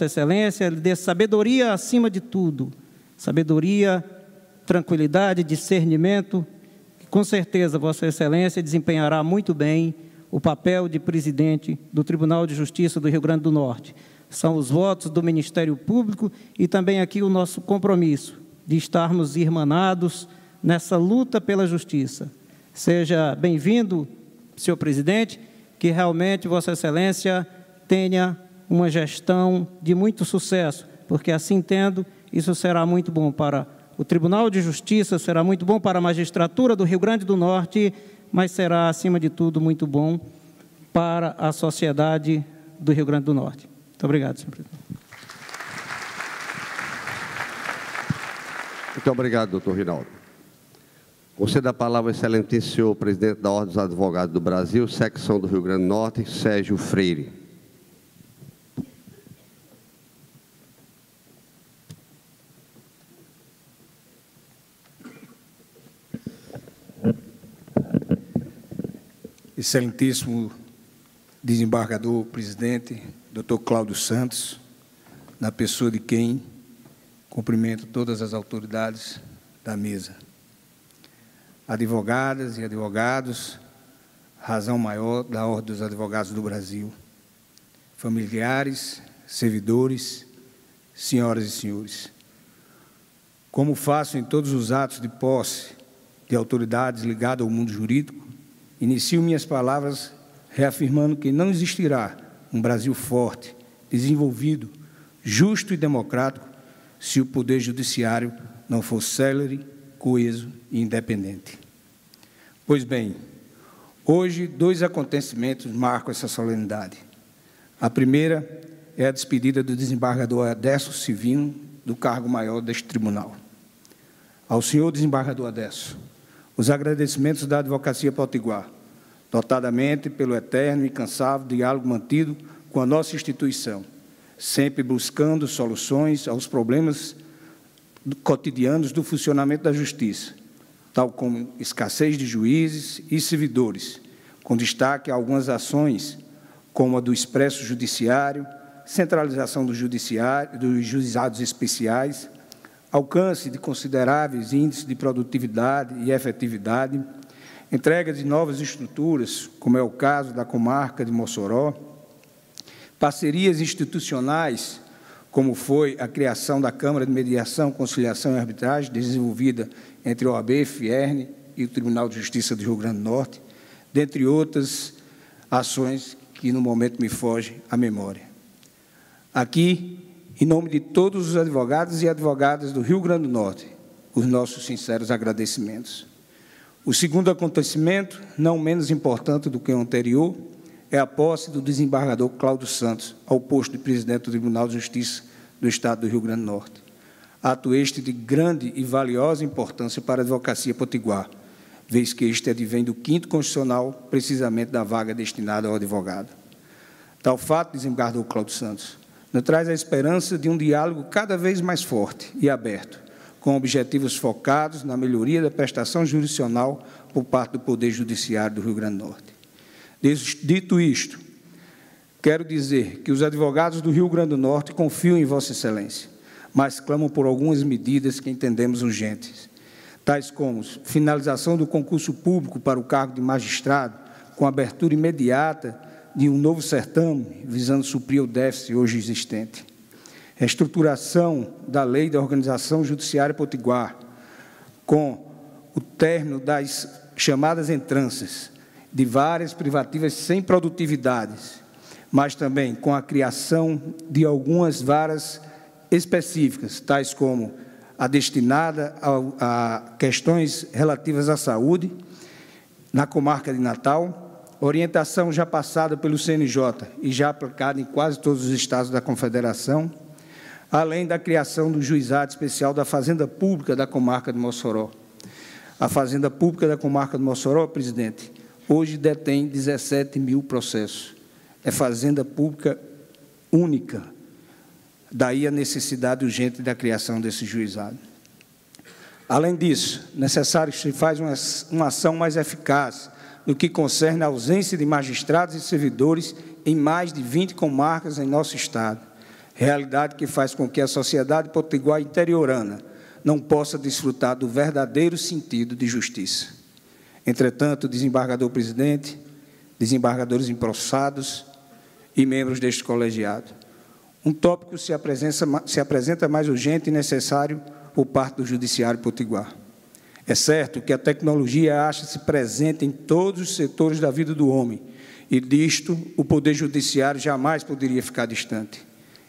Excelência, lhe dê sabedoria acima de tudo, sabedoria, tranquilidade, discernimento. Com certeza, Vossa Excelência desempenhará muito bem o papel de presidente do Tribunal de Justiça do Rio Grande do Norte. São os votos do Ministério Público e também aqui o nosso compromisso de estarmos irmanados nessa luta pela justiça. Seja bem-vindo, senhor presidente, que realmente Vossa Excelência tenha uma gestão de muito sucesso, porque assim entendo, isso será muito bom para o Tribunal de Justiça, será muito bom para a magistratura do Rio Grande do Norte, mas será, acima de tudo, muito bom para a sociedade do Rio Grande do Norte. Muito obrigado, senhor presidente. Muito obrigado, doutor Rinaldo. Concedo a palavra ao excelentíssimo senhor presidente da Ordem dos Advogados do Brasil, secção do Rio Grande do Norte, Sérgio Freire. Excelentíssimo desembargador presidente, doutor Cláudio Santos, na pessoa de quem cumprimento todas as autoridades da mesa. Advogadas e advogados, razão maior da Ordem dos Advogados do Brasil, familiares, servidores, senhoras e senhores. Como faço em todos os atos de posse de autoridades ligadas ao mundo jurídico, inicio minhas palavras reafirmando que não existirá um Brasil forte, desenvolvido, justo e democrático se o Poder Judiciário não for célere, coeso e independente. Pois bem, hoje 2 acontecimentos marcam essa solenidade. A primeira é a despedida do desembargador Derson Silvino do cargo maior deste tribunal. Ao senhor desembargador Derson, os agradecimentos da Advocacia Potiguar, notadamente pelo eterno e incansável diálogo mantido com a nossa instituição, sempre buscando soluções aos problemas cotidianos do funcionamento da Justiça, tal como escassez de juízes e servidores, com destaque a algumas ações, como a do Expresso Judiciário, centralização do judiciário, dos juizados especiais, alcance de consideráveis índices de produtividade e efetividade, entrega de novas estruturas, como é o caso da comarca de Mossoró, parcerias institucionais, como foi a criação da Câmara de Mediação, Conciliação e Arbitragem, desenvolvida entre a OAB, Fierne e o Tribunal de Justiça do Rio Grande do Norte, dentre outras ações que, no momento, me fogem à memória. Aqui, em nome de todos os advogados e advogadas do Rio Grande do Norte, os nossos sinceros agradecimentos. O segundo acontecimento, não menos importante do que o anterior, é a posse do desembargador Cláudio Santos ao posto de presidente do Tribunal de Justiça do Estado do Rio Grande do Norte. Ato este de grande e valiosa importância para a Advocacia Potiguar, vez que este advém do 5º Constitucional, precisamente da vaga destinada ao advogado. Tal fato, desembargador Cláudio Santos, nos traz a esperança de um diálogo cada vez mais forte e aberto, com objetivos focados na melhoria da prestação jurisdicional por parte do Poder Judiciário do Rio Grande do Norte. Dito isto, quero dizer que os advogados do Rio Grande do Norte confiam em Vossa Excelência, mas clamam por algumas medidas que entendemos urgentes, tais como finalização do concurso público para o cargo de magistrado, com abertura imediata de um novo certame, visando suprir o déficit hoje existente. Reestruturação da Lei da Organização Judiciária Potiguar, com o término das chamadas entranças, de várias privativas sem produtividades, mas também com a criação de algumas varas específicas, tais como a destinada a questões relativas à saúde, na comarca de Natal, orientação já passada pelo CNJ e já aplicada em quase todos os estados da Confederação, além da criação do Juizado Especial da Fazenda Pública da comarca de Mossoró. A Fazenda Pública da comarca de Mossoró, presidente, hoje detém 17 mil processos. É fazenda pública única. Daí a necessidade urgente da criação desse juizado. Além disso, necessário que se faça uma ação mais eficaz no que concerne a ausência de magistrados e servidores em mais de 20 comarcas em nosso estado. Realidade que faz com que a sociedade potiguar interiorana não possa desfrutar do verdadeiro sentido de justiça. Entretanto, desembargador-presidente, desembargadores empossados e membros deste colegiado, um tópico se apresenta mais urgente e necessário por parte do Judiciário Potiguar. É certo que a tecnologia acha-se presente em todos os setores da vida do homem, e disto o Poder Judiciário jamais poderia ficar distante.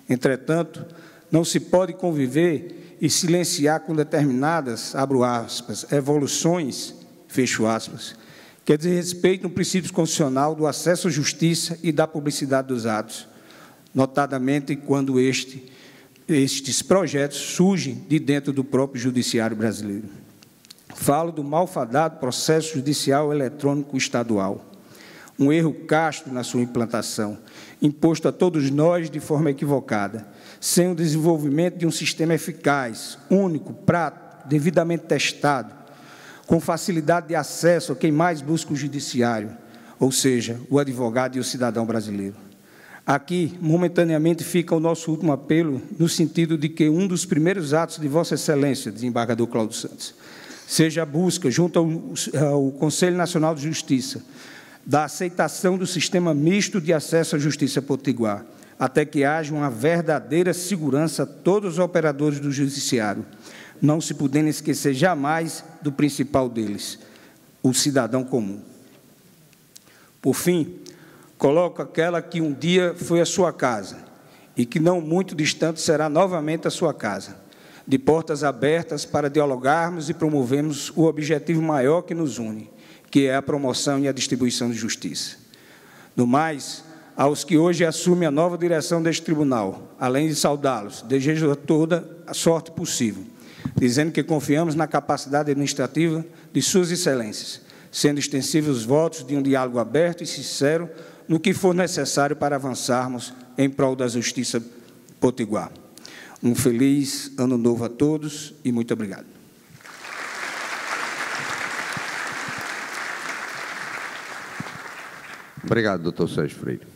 Entretanto, não se pode conviver e silenciar com determinadas, abro aspas, evoluções, fecho aspas, que diz respeito no princípio constitucional do acesso à justiça e da publicidade dos atos, notadamente quando estes projetos surgem de dentro do próprio judiciário brasileiro. Falo do malfadado processo judicial eletrônico estadual, um erro casto na sua implantação, imposto a todos nós de forma equivocada, sem o desenvolvimento de um sistema eficaz, único, prático, devidamente testado, com facilidade de acesso a quem mais busca o judiciário, ou seja, o advogado e o cidadão brasileiro. Aqui, momentaneamente, fica o nosso último apelo, no sentido de que um dos primeiros atos de Vossa Excelência, desembargador Cláudio Santos, seja a busca, junto ao Conselho Nacional de Justiça, da aceitação do sistema misto de acesso à justiça potiguar, até que haja uma verdadeira segurança a todos os operadores do judiciário, não se podendo esquecer jamais do principal deles, o cidadão comum. Por fim, coloco aquela que um dia foi a sua casa e que não muito distante será novamente a sua casa, de portas abertas para dialogarmos e promovermos o objetivo maior que nos une, que é a promoção e a distribuição de justiça. No mais, aos que hoje assumem a nova direção deste tribunal, além de saudá-los, desejo toda a sorte possível, dizendo que confiamos na capacidade administrativa de suas excelências, sendo extensivos os votos de um diálogo aberto e sincero no que for necessário para avançarmos em prol da justiça potiguar. Um feliz ano novo a todos e muito obrigado. Obrigado, doutor Sérgio Freire.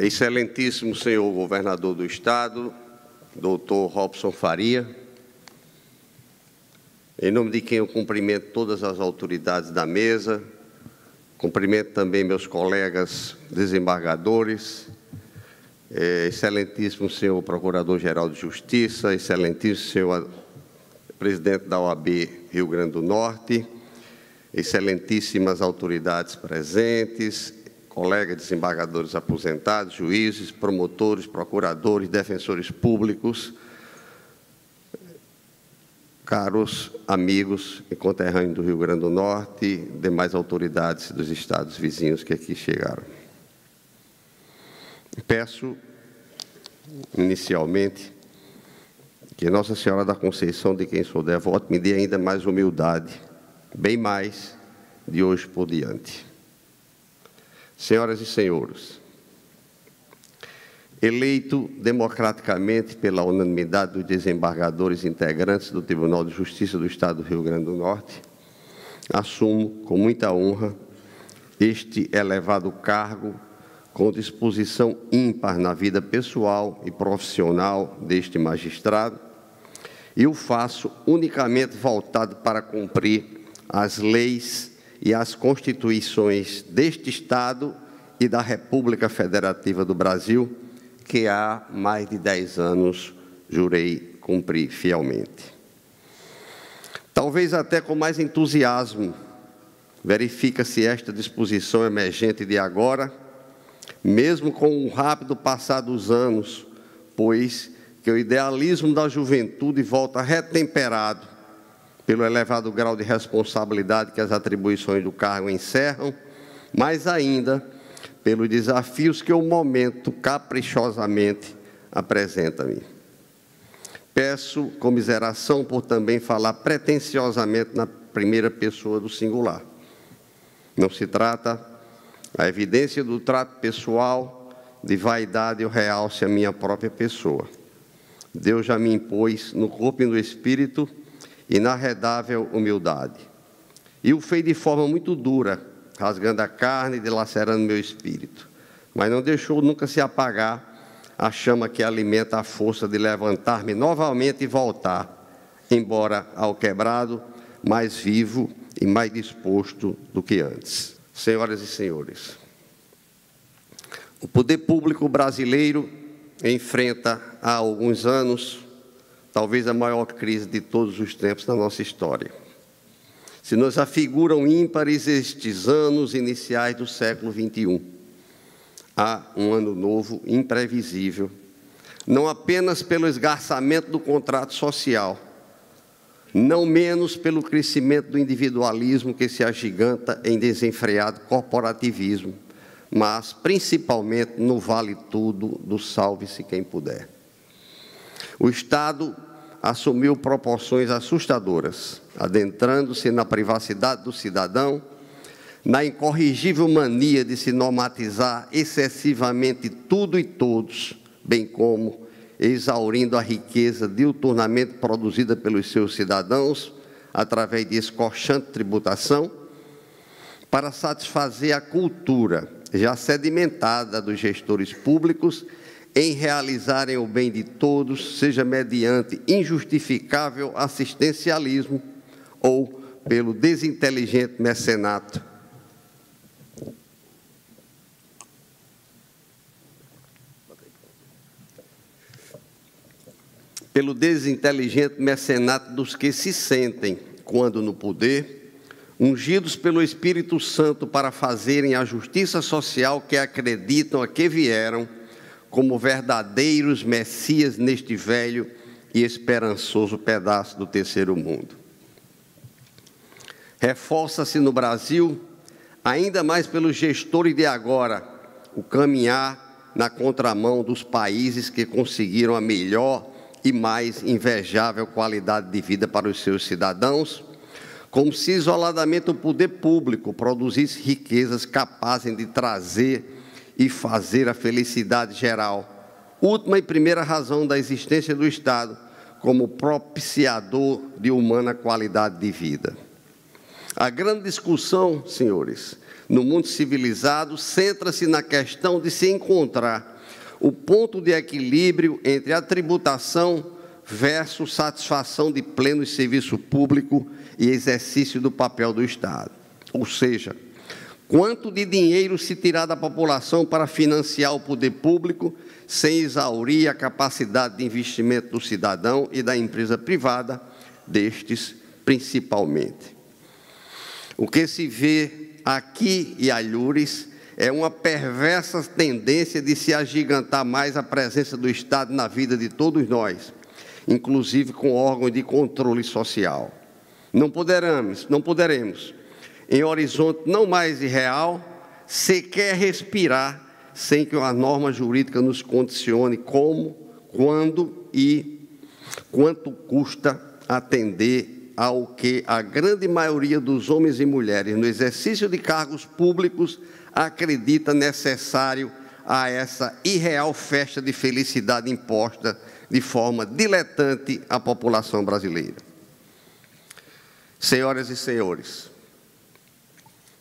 Excelentíssimo senhor governador do Estado, doutor Robson Faria, em nome de quem eu cumprimento todas as autoridades da mesa, cumprimento também meus colegas desembargadores, excelentíssimo senhor Procurador-Geral de Justiça, excelentíssimo senhor presidente da OAB Rio Grande do Norte, excelentíssimas autoridades presentes, colegas desembargadores aposentados, juízes, promotores, procuradores, defensores públicos, caros amigos e conterrâneos do Rio Grande do Norte e demais autoridades dos estados vizinhos que aqui chegaram. Peço, inicialmente, que Nossa Senhora da Conceição, de quem sou devoto, me dê ainda mais humildade, bem mais de hoje por diante. Senhoras e senhores, eleito democraticamente pela unanimidade dos desembargadores integrantes do Tribunal de Justiça do Estado do Rio Grande do Norte, assumo com muita honra este elevado cargo com disposição ímpar na vida pessoal e profissional deste magistrado, e o faço unicamente voltado para cumprir as leis e as constituições deste Estado e da República Federativa do Brasil, que há mais de 10 anos jurei cumprir fielmente. Talvez até com mais entusiasmo, verifica-se esta disposição emergente de agora, mesmo com o rápido passar dos anos, pois que o idealismo da juventude volta retemperado pelo elevado grau de responsabilidade que as atribuições do cargo encerram, mas ainda pelos desafios que o momento caprichosamente apresenta-me. Peço comiseração por também falar pretensiosamente na primeira pessoa do singular. Não se trata a evidência do trato pessoal, de vaidade ou realce a minha própria pessoa. Deus já me impôs no corpo e no espírito inarredável humildade. E o fez de forma muito dura, rasgando a carne e dilacerando meu espírito. Mas não deixou nunca se apagar a chama que alimenta a força de levantar-me novamente e voltar, embora ao quebrado, mais vivo e mais disposto do que antes. Senhoras e senhores, o poder público brasileiro enfrenta há alguns anos talvez a maior crise de todos os tempos da nossa história. Se nos afiguram ímpares estes anos iniciais do século XXI, há um ano novo imprevisível, não apenas pelo esgarçamento do contrato social, não menos pelo crescimento do individualismo que se agiganta em desenfreado corporativismo, mas principalmente no vale tudo do salve-se quem puder. O Estado assumiu proporções assustadoras, adentrando-se na privacidade do cidadão, na incorrigível mania de se normatizar excessivamente tudo e todos, bem como exaurindo a riqueza diuturnamente produzida pelos seus cidadãos, através de escorchante tributação, para satisfazer a cultura já sedimentada dos gestores públicos em realizarem o bem de todos, seja mediante injustificável assistencialismo ou pelo desinteligente mecenato. Pelo desinteligente mecenato dos que se sentem, quando no poder, ungidos pelo Espírito Santo para fazerem a justiça social que acreditam a que vieram, como verdadeiros messias neste velho e esperançoso pedaço do terceiro mundo. Reforça-se no Brasil, ainda mais pelos gestores de agora, o caminhar na contramão dos países que conseguiram a melhor e mais invejável qualidade de vida para os seus cidadãos, como se isoladamente o poder público produzisse riquezas capazes de trazer e fazer a felicidade geral, última e primeira razão da existência do Estado, como propiciador de humana qualidade de vida. A grande discussão, senhores, no mundo civilizado, centra-se na questão de se encontrar o ponto de equilíbrio entre a tributação versus satisfação de pleno serviço público e exercício do papel do Estado. Ou seja, quanto de dinheiro se tirar da população para financiar o poder público sem exaurir a capacidade de investimento do cidadão e da empresa privada, destes principalmente. O que se vê aqui e alhures é uma perversa tendência de se agigantar mais a presença do Estado na vida de todos nós, inclusive com órgãos de controle social. Não poderemos, em horizonte não mais irreal, sequer respirar sem que uma norma jurídica nos condicione como, quando e quanto custa atender ao que a grande maioria dos homens e mulheres no exercício de cargos públicos acredita necessário a essa irreal festa de felicidade imposta de forma diletante à população brasileira. Senhoras e senhores,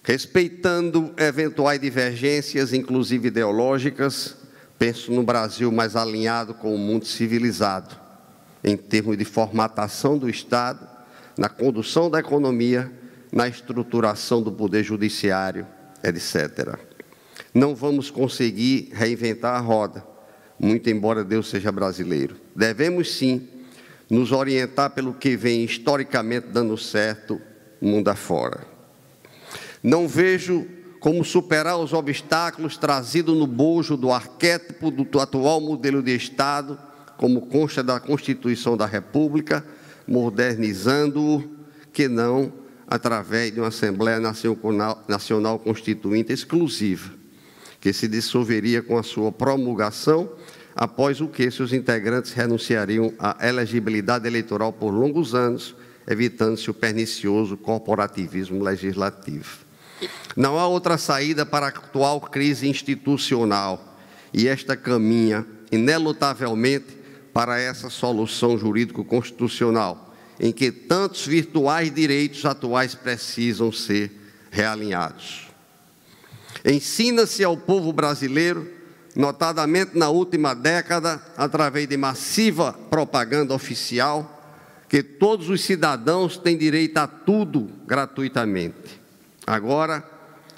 respeitando eventuais divergências, inclusive ideológicas, penso no Brasil mais alinhado com o mundo civilizado, em termos de formatação do Estado, na condução da economia, na estruturação do poder judiciário, etc. Não vamos conseguir reinventar a roda, muito embora Deus seja brasileiro. Devemos, sim, nos orientar pelo que vem historicamente dando certo mundo afora. Não vejo como superar os obstáculos trazidos no bojo do arquétipo do atual modelo de Estado, como consta da Constituição da República, modernizando-o, que não através de uma Assembleia Nacional Constituinte exclusiva, que se dissolveria com a sua promulgação, após o que seus integrantes renunciariam à elegibilidade eleitoral por longos anos, evitando-se o pernicioso corporativismo legislativo. Não há outra saída para a atual crise institucional, e esta caminha inelutavelmente para essa solução jurídico-constitucional, em que tantos virtuais direitos atuais precisam ser realinhados. Ensina-se ao povo brasileiro, notadamente na última década, através de massiva propaganda oficial, que todos os cidadãos têm direito a tudo gratuitamente. Agora,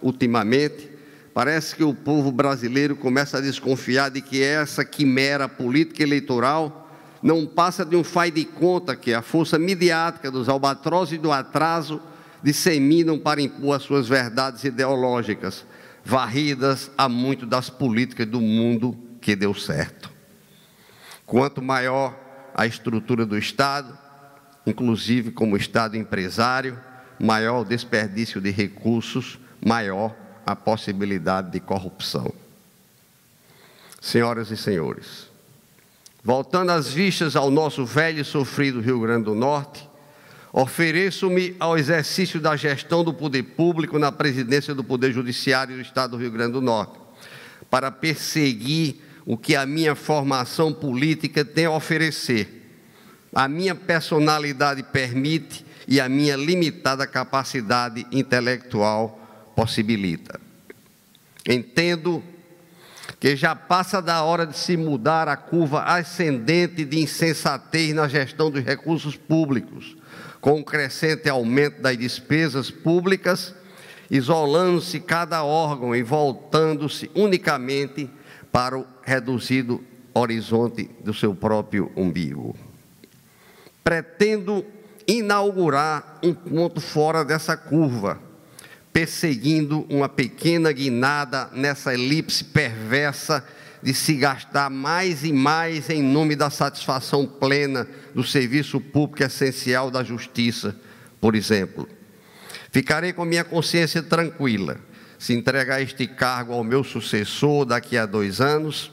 ultimamente, parece que o povo brasileiro começa a desconfiar de que essa quimera política eleitoral não passa de um faz de conta que a força midiática dos albatrozes do atraso disseminam para impor as suas verdades ideológicas, varridas há muito das políticas do mundo que deu certo. Quanto maior a estrutura do Estado, inclusive como Estado empresário, maior o desperdício de recursos, maior a possibilidade de corrupção. Senhoras e senhores, voltando as vistas ao nosso velho e sofrido Rio Grande do Norte, ofereço-me ao exercício da gestão do poder público na presidência do Poder Judiciário do Estado do Rio Grande do Norte, para perseguir o que a minha formação política tem a oferecer, a minha personalidade permite e a minha limitada capacidade intelectual possibilita. Entendo que já passa da hora de se mudar a curva ascendente de insensatez na gestão dos recursos públicos, com o crescente aumento das despesas públicas, isolando-se cada órgão e voltando-se unicamente para o reduzido horizonte do seu próprio umbigo. Pretendo inaugurar um ponto fora dessa curva, perseguindo uma pequena guinada nessa elipse perversa de se gastar mais e mais em nome da satisfação plena do serviço público essencial da justiça, por exemplo. Ficarei com minha consciência tranquila se entregar este cargo ao meu sucessor daqui a 2 anos,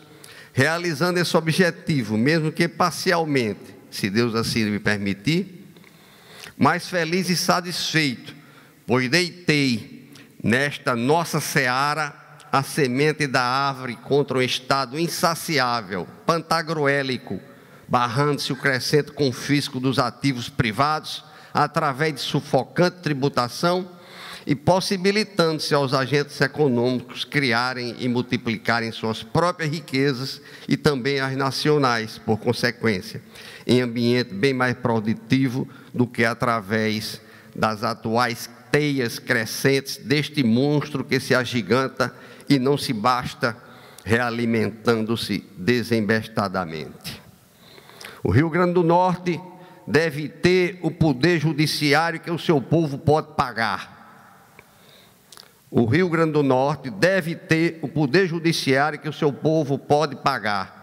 realizando esse objetivo, mesmo que parcialmente, se Deus assim me permitir, mas feliz e satisfeito, pois deitei nesta nossa seara a semente da árvore contra um estado insaciável, pantagruélico, barrando-se o crescente confisco dos ativos privados através de sufocante tributação e possibilitando-se aos agentes econômicos criarem e multiplicarem suas próprias riquezas e também as nacionais, por consequência, em ambiente bem mais produtivo do que através das atuais teias crescentes deste monstro que se agiganta e não se basta realimentando-se desembestadamente. O Rio Grande do Norte deve ter o poder judiciário que o seu povo pode pagar. O Rio Grande do Norte deve ter o poder judiciário que o seu povo pode pagar.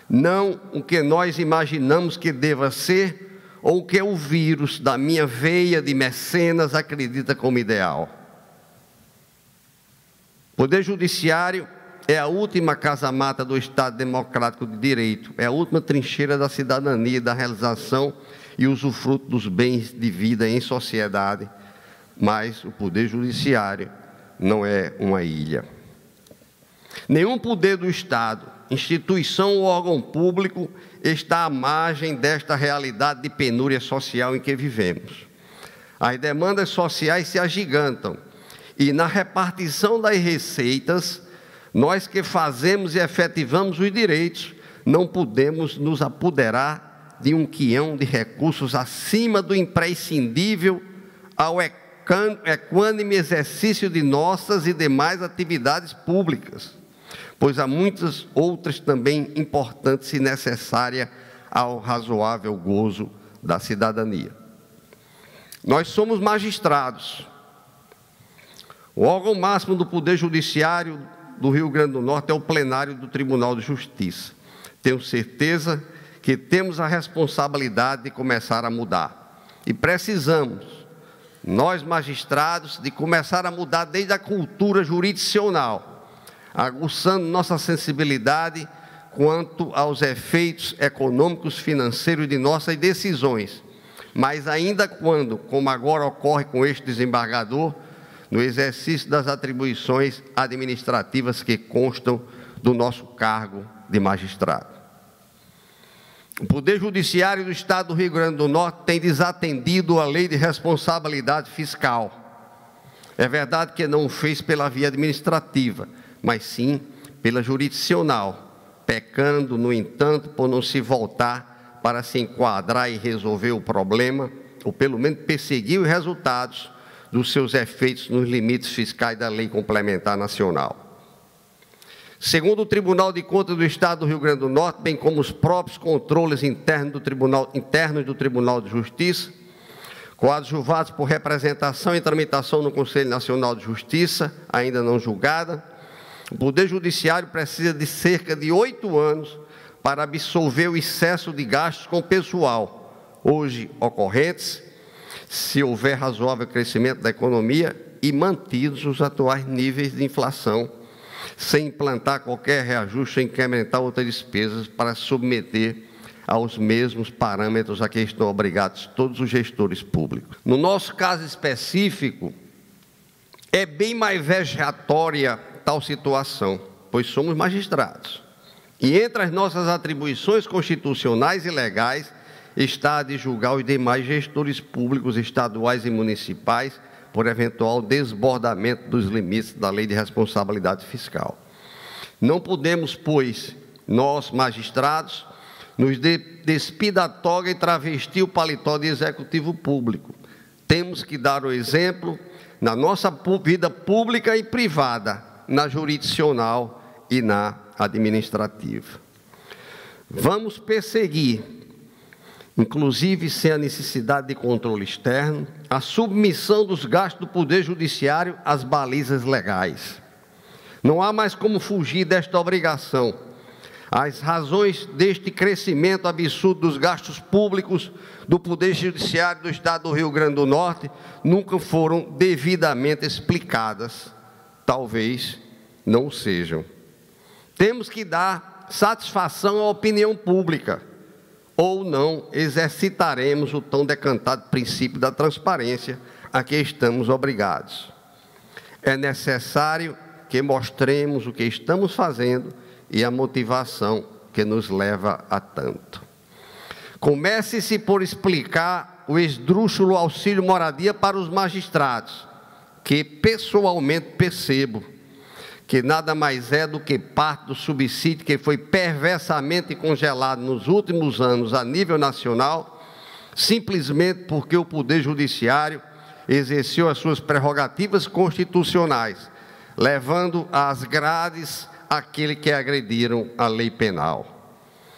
Não o que nós imaginamos que deva ser ou o que o vírus da minha veia de mecenas acredita como ideal. O poder judiciário é a última casa-mata do Estado Democrático de Direito, é a última trincheira da cidadania, da realização e usufruto dos bens de vida em sociedade, mas o poder judiciário não é uma ilha. Nenhum poder do Estado, instituição ou órgão público está à margem desta realidade de penúria social em que vivemos. As demandas sociais se agigantam e na repartição das receitas, nós que fazemos e efetivamos os direitos, não podemos nos apoderar de um quião de recursos acima do imprescindível ao equânime exercício de nossas e demais atividades públicas, pois há muitas outras também importantes e necessárias ao razoável gozo da cidadania. Nós somos magistrados. O órgão máximo do Poder Judiciário do Rio Grande do Norte é o plenário do Tribunal de Justiça. Tenho certeza que temos a responsabilidade de começar a mudar. E precisamos, nós magistrados, de começar a mudar desde a cultura jurisdicional, aguçando nossa sensibilidade quanto aos efeitos econômicos, financeiros de nossas decisões, mas ainda quando, como agora ocorre com este desembargador, no exercício das atribuições administrativas que constam do nosso cargo de magistrado. O Poder Judiciário do Estado do Rio Grande do Norte tem desatendido a lei de responsabilidade fiscal. É verdade que não o fez pela via administrativa, mas sim pela jurisdicional, pecando, no entanto, por não se voltar para se enquadrar e resolver o problema, ou pelo menos perseguir os resultados dos seus efeitos nos limites fiscais da Lei Complementar Nacional. Segundo o Tribunal de Contas do Estado do Rio Grande do Norte, bem como os próprios controles internos do Tribunal de Justiça, coadjuvados por representação e tramitação no Conselho Nacional de Justiça, ainda não julgada, o Poder Judiciário precisa de cerca de 8 anos para absolver o excesso de gastos com pessoal, hoje ocorrentes, se houver razoável crescimento da economia e mantidos os atuais níveis de inflação, sem implantar qualquer reajuste, sem incrementar outras despesas para submeter aos mesmos parâmetros a que estão obrigados todos os gestores públicos. No nosso caso específico, é bem mais vexatória tal situação, pois somos magistrados. E entre as nossas atribuições constitucionais e legais, está a de julgar os demais gestores públicos estaduais e municipais por eventual desbordamento dos limites da Lei de Responsabilidade Fiscal. Não podemos, pois, nós, magistrados, nos despir da toga e travestir o paletó de executivo público. Temos que dar o exemplo na nossa vida pública e privada, na jurisdicional e na administrativa. Vamos perseguir, inclusive sem a necessidade de controle externo, a submissão dos gastos do Poder Judiciário às balizas legais. Não há mais como fugir desta obrigação. As razões deste crescimento absurdo dos gastos públicos do Poder Judiciário do Estado do Rio Grande do Norte nunca foram devidamente explicadas. Talvez não sejam. Temos que dar satisfação à opinião pública, ou não exercitaremos o tão decantado princípio da transparência a que estamos obrigados. É necessário que mostremos o que estamos fazendo e a motivação que nos leva a tanto. Comece-se por explicar o esdrúxulo auxílio moradia para os magistrados, que pessoalmente percebo que nada mais é do que parte do subsídio que foi perversamente congelado nos últimos anos a nível nacional, simplesmente porque o Poder Judiciário exerceu as suas prerrogativas constitucionais, levando às grades aquele que agrediram a lei penal.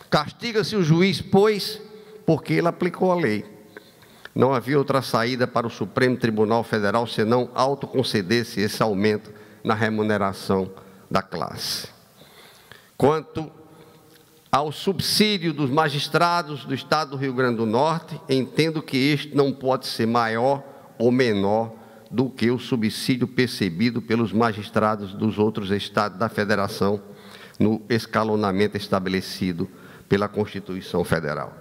Castiga-se o juiz, pois, porque ele aplicou a lei. Não havia outra saída para o Supremo Tribunal Federal senão autoconceder-se esse aumento na remuneração da classe. Quanto ao subsídio dos magistrados do Estado do Rio Grande do Norte, entendo que este não pode ser maior ou menor do que o subsídio percebido pelos magistrados dos outros estados da Federação no escalonamento estabelecido pela Constituição Federal.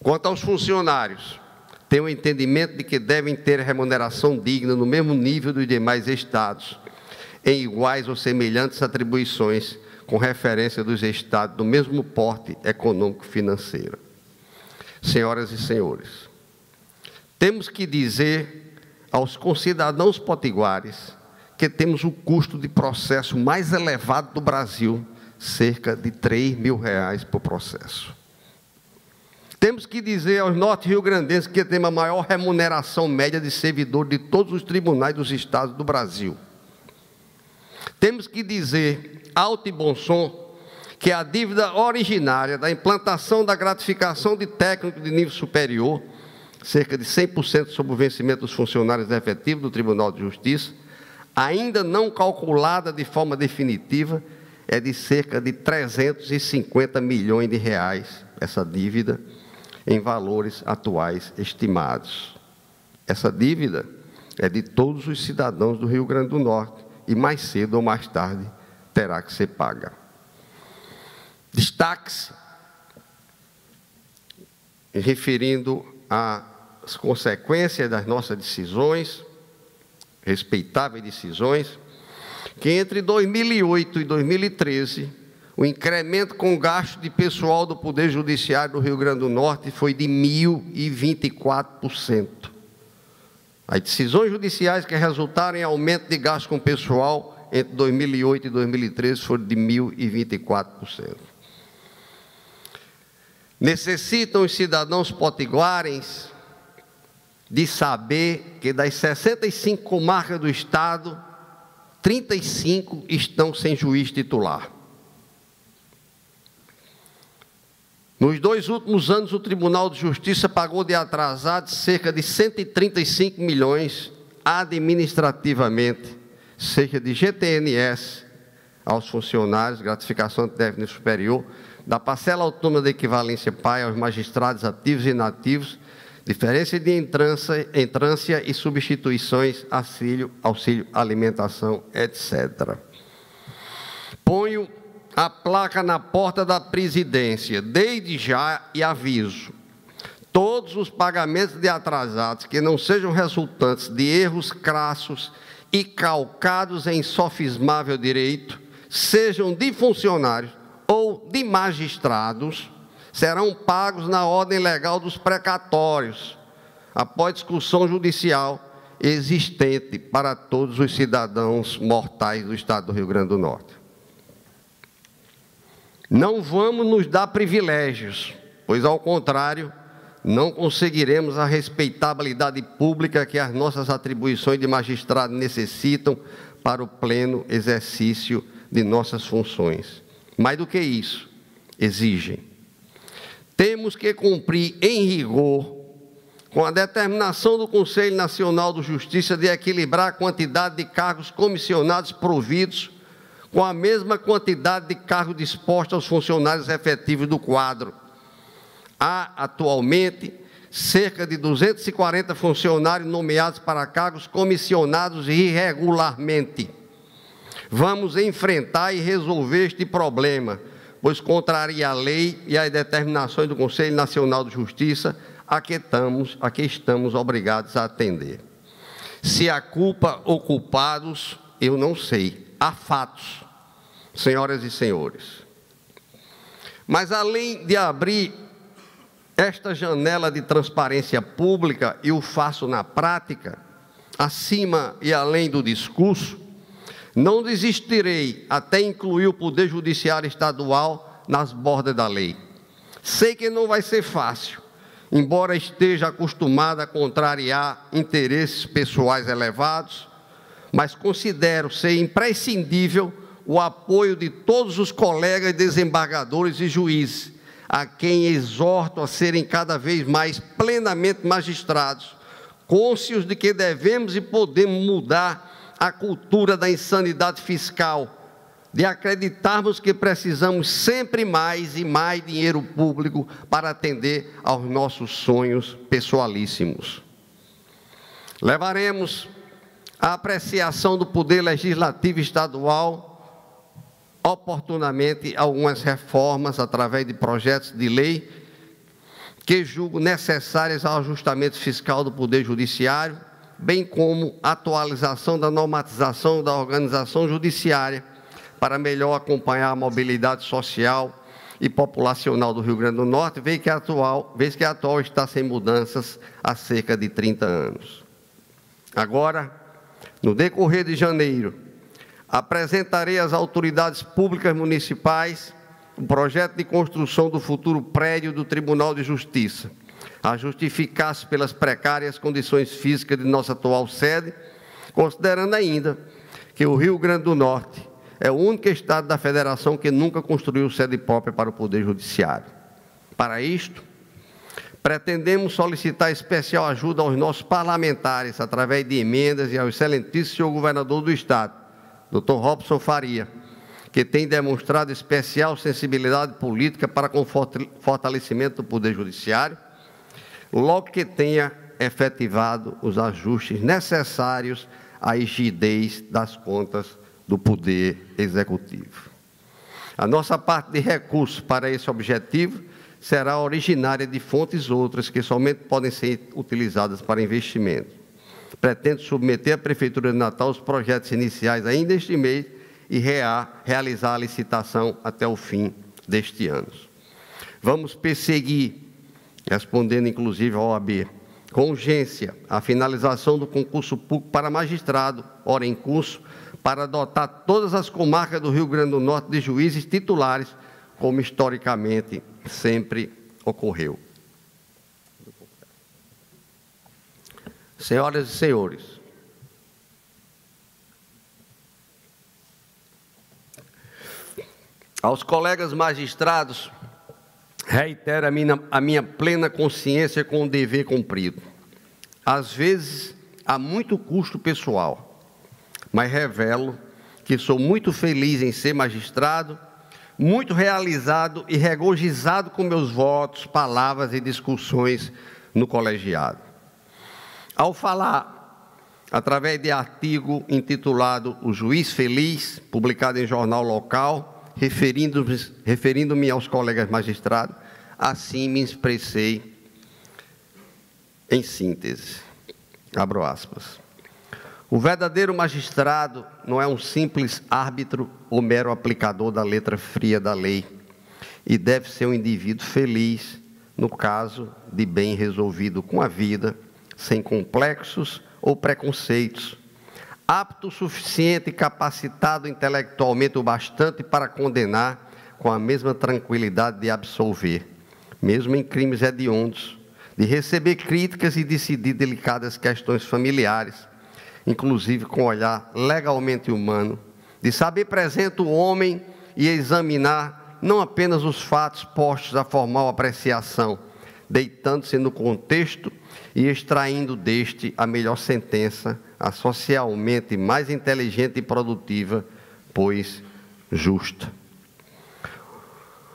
Quanto aos funcionários, tenho o entendimento de que devem ter remuneração digna no mesmo nível dos demais estados, em iguais ou semelhantes atribuições, com referência dos estados do mesmo porte econômico-financeiro. Senhoras e senhores, temos que dizer aos concidadãos potiguares que temos o custo de processo mais elevado do Brasil, cerca de R$3.000 por processo. Temos que dizer aos norte-riograndenses que temos a maior remuneração média de servidor de todos os tribunais dos estados do Brasil. Temos que dizer, alto e bom som, que a dívida originária da implantação da gratificação de técnico de nível superior, cerca de 100% sobre o vencimento dos funcionários efetivos do Tribunal de Justiça, ainda não calculada de forma definitiva, é de cerca de R$350 milhões, essa dívida, em valores atuais estimados. Essa dívida é de todos os cidadãos do Rio Grande do Norte e mais cedo ou mais tarde terá que ser paga. Destaque-se, referindo às consequências das nossas decisões, respeitáveis decisões, que entre 2008 e 2013, o incremento com gasto de pessoal do Poder Judiciário do Rio Grande do Norte foi de 1.024%. As decisões judiciais que resultaram em aumento de gasto com pessoal entre 2008 e 2013 foram de 1.024%. Necessitam os cidadãos potiguares de saber que das 65 comarcas do Estado, 35 estão sem juiz titular. Nos 2 últimos anos, o Tribunal de Justiça pagou de atrasados cerca de 135 milhões administrativamente, cerca de GTNS aos funcionários, gratificação de déficit superior, da parcela autônoma de equivalência PAI aos magistrados ativos e inativos, diferença de entrância e substituições, auxílio alimentação, etc. Ponho a placa na porta da presidência, desde já, e aviso: todos os pagamentos de atrasados que não sejam resultantes de erros crassos e calcados em sofismável direito, sejam de funcionários ou de magistrados, serão pagos na ordem legal dos precatórios, após discussão judicial existente para todos os cidadãos mortais do Estado do Rio Grande do Norte. Não vamos nos dar privilégios, pois, ao contrário, não conseguiremos a respeitabilidade pública que as nossas atribuições de magistrado necessitam para o pleno exercício de nossas funções. Mais do que isso, exigem. Temos que cumprir em rigor com a determinação do Conselho Nacional de Justiça de equilibrar a quantidade de cargos comissionados providos com a mesma quantidade de cargos dispostos aos funcionários efetivos do quadro. Há, atualmente, cerca de 240 funcionários nomeados para cargos comissionados irregularmente. Vamos enfrentar e resolver este problema, pois contraria a lei e as determinações do Conselho Nacional de Justiça a que estamos obrigados a atender. Se há culpa ou culpados, eu não sei. Há fatos, senhoras e senhores. Mas, além de abrir esta janela de transparência pública, e o faço na prática, acima e além do discurso, não desistirei até incluir o Poder Judiciário Estadual nas bordas da lei. Sei que não vai ser fácil, embora esteja acostumado a contrariar interesses pessoais elevados, mas considero ser imprescindível o apoio de todos os colegas desembargadores e juízes, a quem exorto a serem cada vez mais plenamente magistrados, cônscios de que devemos e podemos mudar a cultura da insanidade fiscal, de acreditarmos que precisamos sempre mais e mais dinheiro público para atender aos nossos sonhos pessoalíssimos. Levaremos a apreciação do Poder Legislativo Estadual, oportunamente, algumas reformas através de projetos de lei que julgo necessárias ao ajustamento fiscal do Poder Judiciário, bem como atualização da normatização da organização judiciária para melhor acompanhar a mobilidade social e populacional do Rio Grande do Norte, vez que a atual está sem mudanças há cerca de 30 anos. Agora, no decorrer de janeiro, apresentarei às autoridades públicas municipais o projeto de construção do futuro prédio do Tribunal de Justiça, a justificar-se pelas precárias condições físicas de nossa atual sede, considerando ainda que o Rio Grande do Norte é o único estado da federação que nunca construiu sede própria para o Poder Judiciário. Para isto, pretendemos solicitar especial ajuda aos nossos parlamentares, através de emendas, e ao excelentíssimo senhor governador do Estado, Dr. Robson Faria, que tem demonstrado especial sensibilidade política para com o fortalecimento do Poder Judiciário, logo que tenha efetivado os ajustes necessários à rigidez das contas do Poder Executivo. A nossa parte de recursos para esse objetivo será originária de fontes outras que somente podem ser utilizadas para investimento. Pretendo submeter à Prefeitura de Natal os projetos iniciais ainda este mês e realizar a licitação até o fim deste ano. Vamos perseguir, respondendo inclusive ao OAB, com urgência, a finalização do concurso público para magistrado, ora em curso, para dotar todas as comarcas do Rio Grande do Norte de juízes titulares, como historicamente sempre ocorreu. Senhoras e senhores, aos colegas magistrados, reitero a minha plena consciência com o dever cumprido. Às vezes, há muito custo pessoal, mas revelo que sou muito feliz em ser magistrado, muito realizado e regozijado com meus votos, palavras e discussões no colegiado. Ao falar, através de artigo intitulado O Juiz Feliz, publicado em jornal local, referindo-me aos colegas magistrados, assim me expressei em síntese. Abro aspas. O verdadeiro magistrado não é um simples árbitro ou mero aplicador da letra fria da lei, e deve ser um indivíduo feliz, no caso de bem resolvido com a vida, sem complexos ou preconceitos, apto o suficiente e capacitado intelectualmente o bastante para condenar com a mesma tranquilidade de absolver, mesmo em crimes hediondos, de receber críticas e decidir delicadas questões familiares, inclusive com olhar legalmente humano, de saber presente o homem e examinar não apenas os fatos postos à formal apreciação, deitando-se no contexto e extraindo deste a melhor sentença, a socialmente mais inteligente e produtiva, pois justa.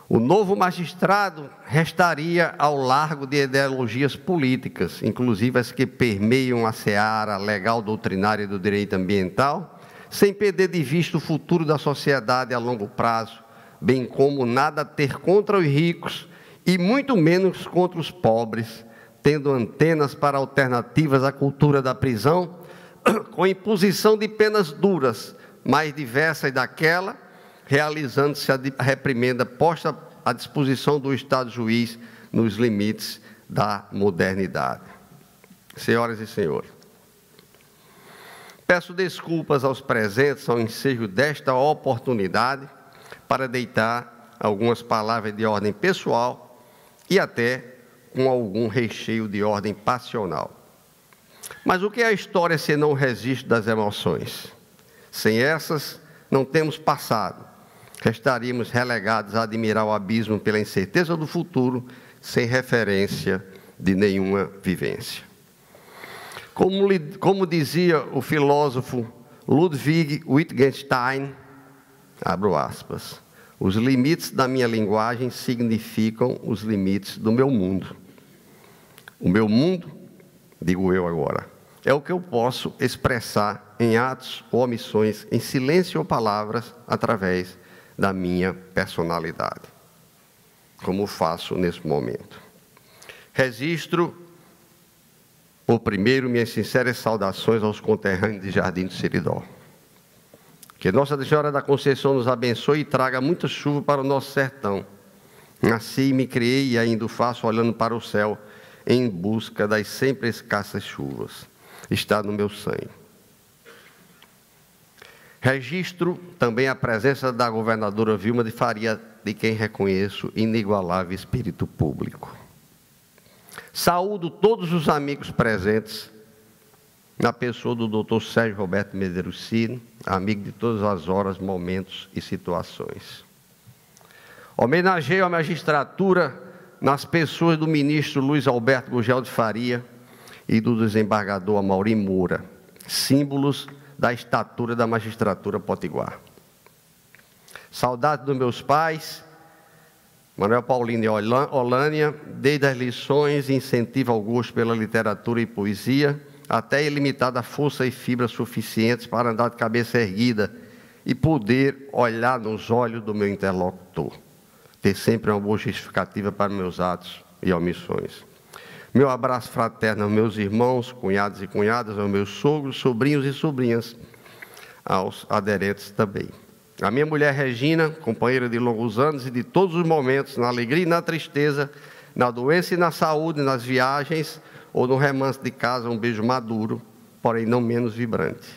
O novo magistrado restaria ao largo de ideologias políticas, inclusive as que permeiam a seara legal doutrinária do direito ambiental, sem perder de vista o futuro da sociedade a longo prazo, bem como nada ter contra os ricos e muito menos contra os pobres, tendo antenas para alternativas à cultura da prisão, com imposição de penas duras, mais diversas daquela, realizando-se a reprimenda posta à disposição do Estado juiz nos limites da modernidade. Senhoras e senhores, peço desculpas aos presentes ao ensejo desta oportunidade para deitar algumas palavras de ordem pessoal e até com algum recheio de ordem passional. Mas o que é a história senão o registro das emoções? Sem essas, não temos passado. Restaríamos relegados a admirar o abismo pela incerteza do futuro, sem referência de nenhuma vivência. Como dizia o filósofo Ludwig Wittgenstein, abro aspas, os limites da minha linguagem significam os limites do meu mundo. O meu mundo, digo eu agora, é o que eu posso expressar em atos ou omissões, em silêncio ou palavras, através da minha personalidade, como faço nesse momento. Registro, por primeiro, minhas sinceras saudações aos conterrâneos de Jardim do Seridó. Que Nossa Senhora da Conceição nos abençoe e traga muita chuva para o nosso sertão. Nasci e me criei e ainda o faço olhando para o céu, em busca das sempre escassas chuvas. está no meu sangue. Registro também a presença da governadora Vilma de Faria, de quem reconheço inigualável espírito público. Saúdo todos os amigos presentes, na pessoa do Dr. Sérgio Roberto Medeiros Ciro, amigo de todas as horas, momentos e situações. Homenageio a magistratura nas pessoas do ministro Luiz Alberto Gugel de Faria e do desembargador Amaury Moura, símbolos da estatura da magistratura potiguar. Saudade dos meus pais, Manuel Paulino e Olânia, desde as lições e incentivo ao gosto pela literatura e poesia, até a ilimitada força e fibra suficientes para andar de cabeça erguida e poder olhar nos olhos do meu interlocutor. Ter sempre uma boa justificativa para meus atos e omissões. Meu abraço fraterno aos meus irmãos, cunhados e cunhadas, aos meus sogros, sobrinhos e sobrinhas, aos aderentes também. A minha mulher Regina, companheira de longos anos e de todos os momentos, na alegria e na tristeza, na doença e na saúde, nas viagens ou no remanso de casa, um beijo maduro, porém não menos vibrante.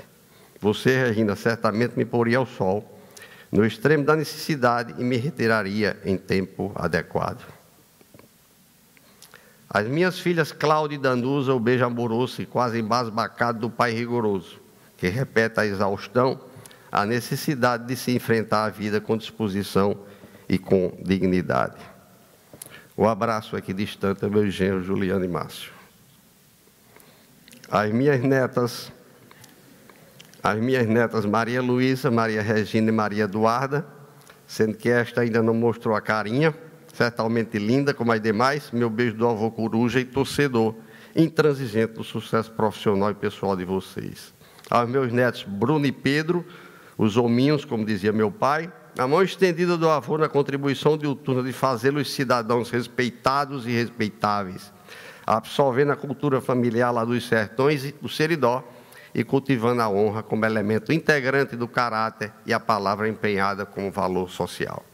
Você, Regina, certamente me poria ao sol, no extremo da necessidade, e me retiraria em tempo adequado. As minhas filhas Cláudia e Danusa, o beijo amoroso e quase embasbacado do pai rigoroso, que repete a exaustão, a necessidade de se enfrentar a vida com disposição e com dignidade. O abraço aqui distante é meu genro Juliano e Márcio. As minhas netas Maria Luísa, Maria Regina e Maria Eduarda, sendo que esta ainda não mostrou a carinha, certamente linda, como as demais, meu beijo do avô coruja e torcedor, intransigente do sucesso profissional e pessoal de vocês. Aos meus netos Bruno e Pedro, os hominhos, como dizia meu pai, a mão estendida do avô na contribuição diuturna de fazê-los cidadãos respeitados e respeitáveis, absorvendo a cultura familiar lá dos sertões do Seridó e cultivando a honra como elemento integrante do caráter e a palavra empenhada como valor social.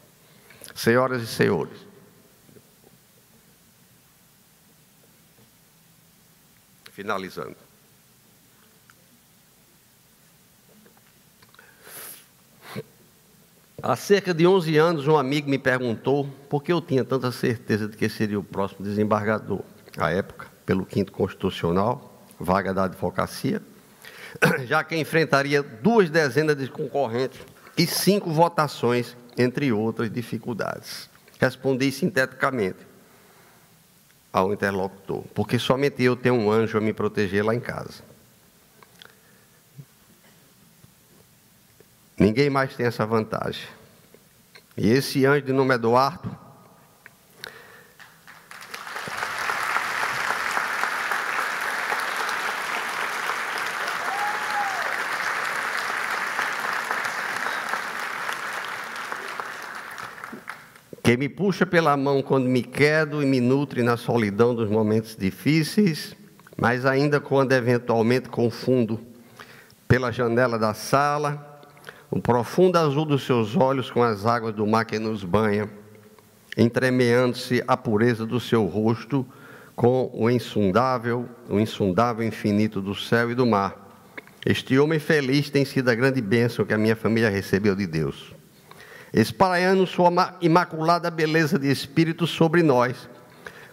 Senhoras e senhores, finalizando. Há cerca de 11 anos, um amigo me perguntou por que eu tinha tanta certeza de que seria o próximo desembargador. À época, pelo 5º Constitucional, vaga da advocacia, já que enfrentaria 2 dezenas de concorrentes e 5 votações, entre outras dificuldades. Respondi sinteticamente ao interlocutor, porque somente eu tenho um anjo a me proteger lá em casa. Ninguém mais tem essa vantagem. E esse anjo de nome Eduardo, que me puxa pela mão quando me quedo e me nutre na solidão dos momentos difíceis, mas ainda quando eventualmente confundo pela janela da sala o profundo azul dos seus olhos com as águas do mar que nos banha, entremeando-se a pureza do seu rosto com o insondável infinito do céu e do mar. Este homem feliz tem sido a grande bênção que a minha família recebeu de Deus, espraiando sua imaculada beleza de espírito sobre nós,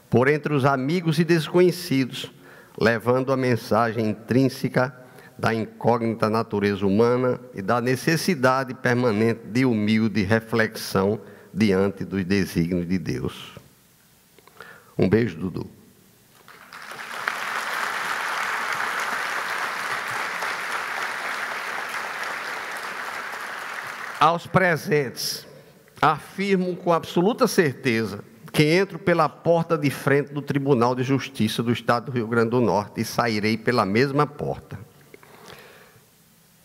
por entre os amigos e desconhecidos, levando a mensagem intrínseca da incógnita natureza humana e da necessidade permanente de humilde reflexão diante dos desígnios de Deus. Um beijo, Dudu. Aos presentes, afirmo com absoluta certeza que entro pela porta de frente do Tribunal de Justiça do Estado do Rio Grande do Norte e sairei pela mesma porta.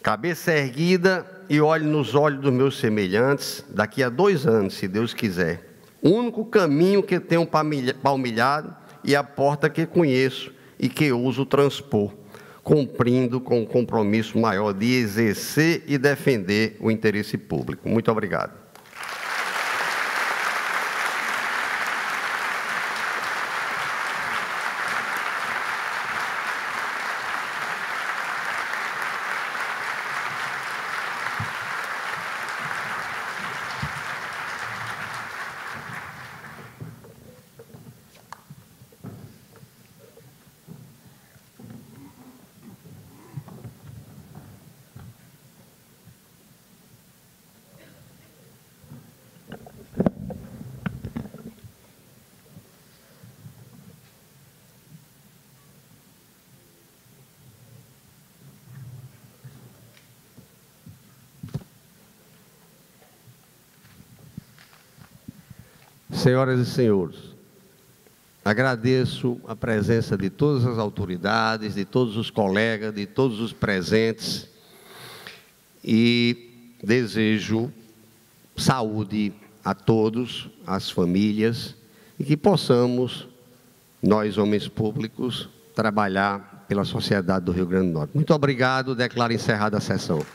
Cabeça erguida e olho nos olhos dos meus semelhantes, daqui a 2 anos, se Deus quiser. O único caminho que tenho palmilhado e a porta que conheço e que uso transpor, cumprindo com o compromisso maior de exercer e defender o interesse público. Muito obrigado. Senhoras e senhores, agradeço a presença de todas as autoridades, de todos os colegas, de todos os presentes e desejo saúde a todos, às famílias, e que possamos, nós, homens públicos, trabalhar pela sociedade do Rio Grande do Norte. Muito obrigado, declaro encerrada a sessão.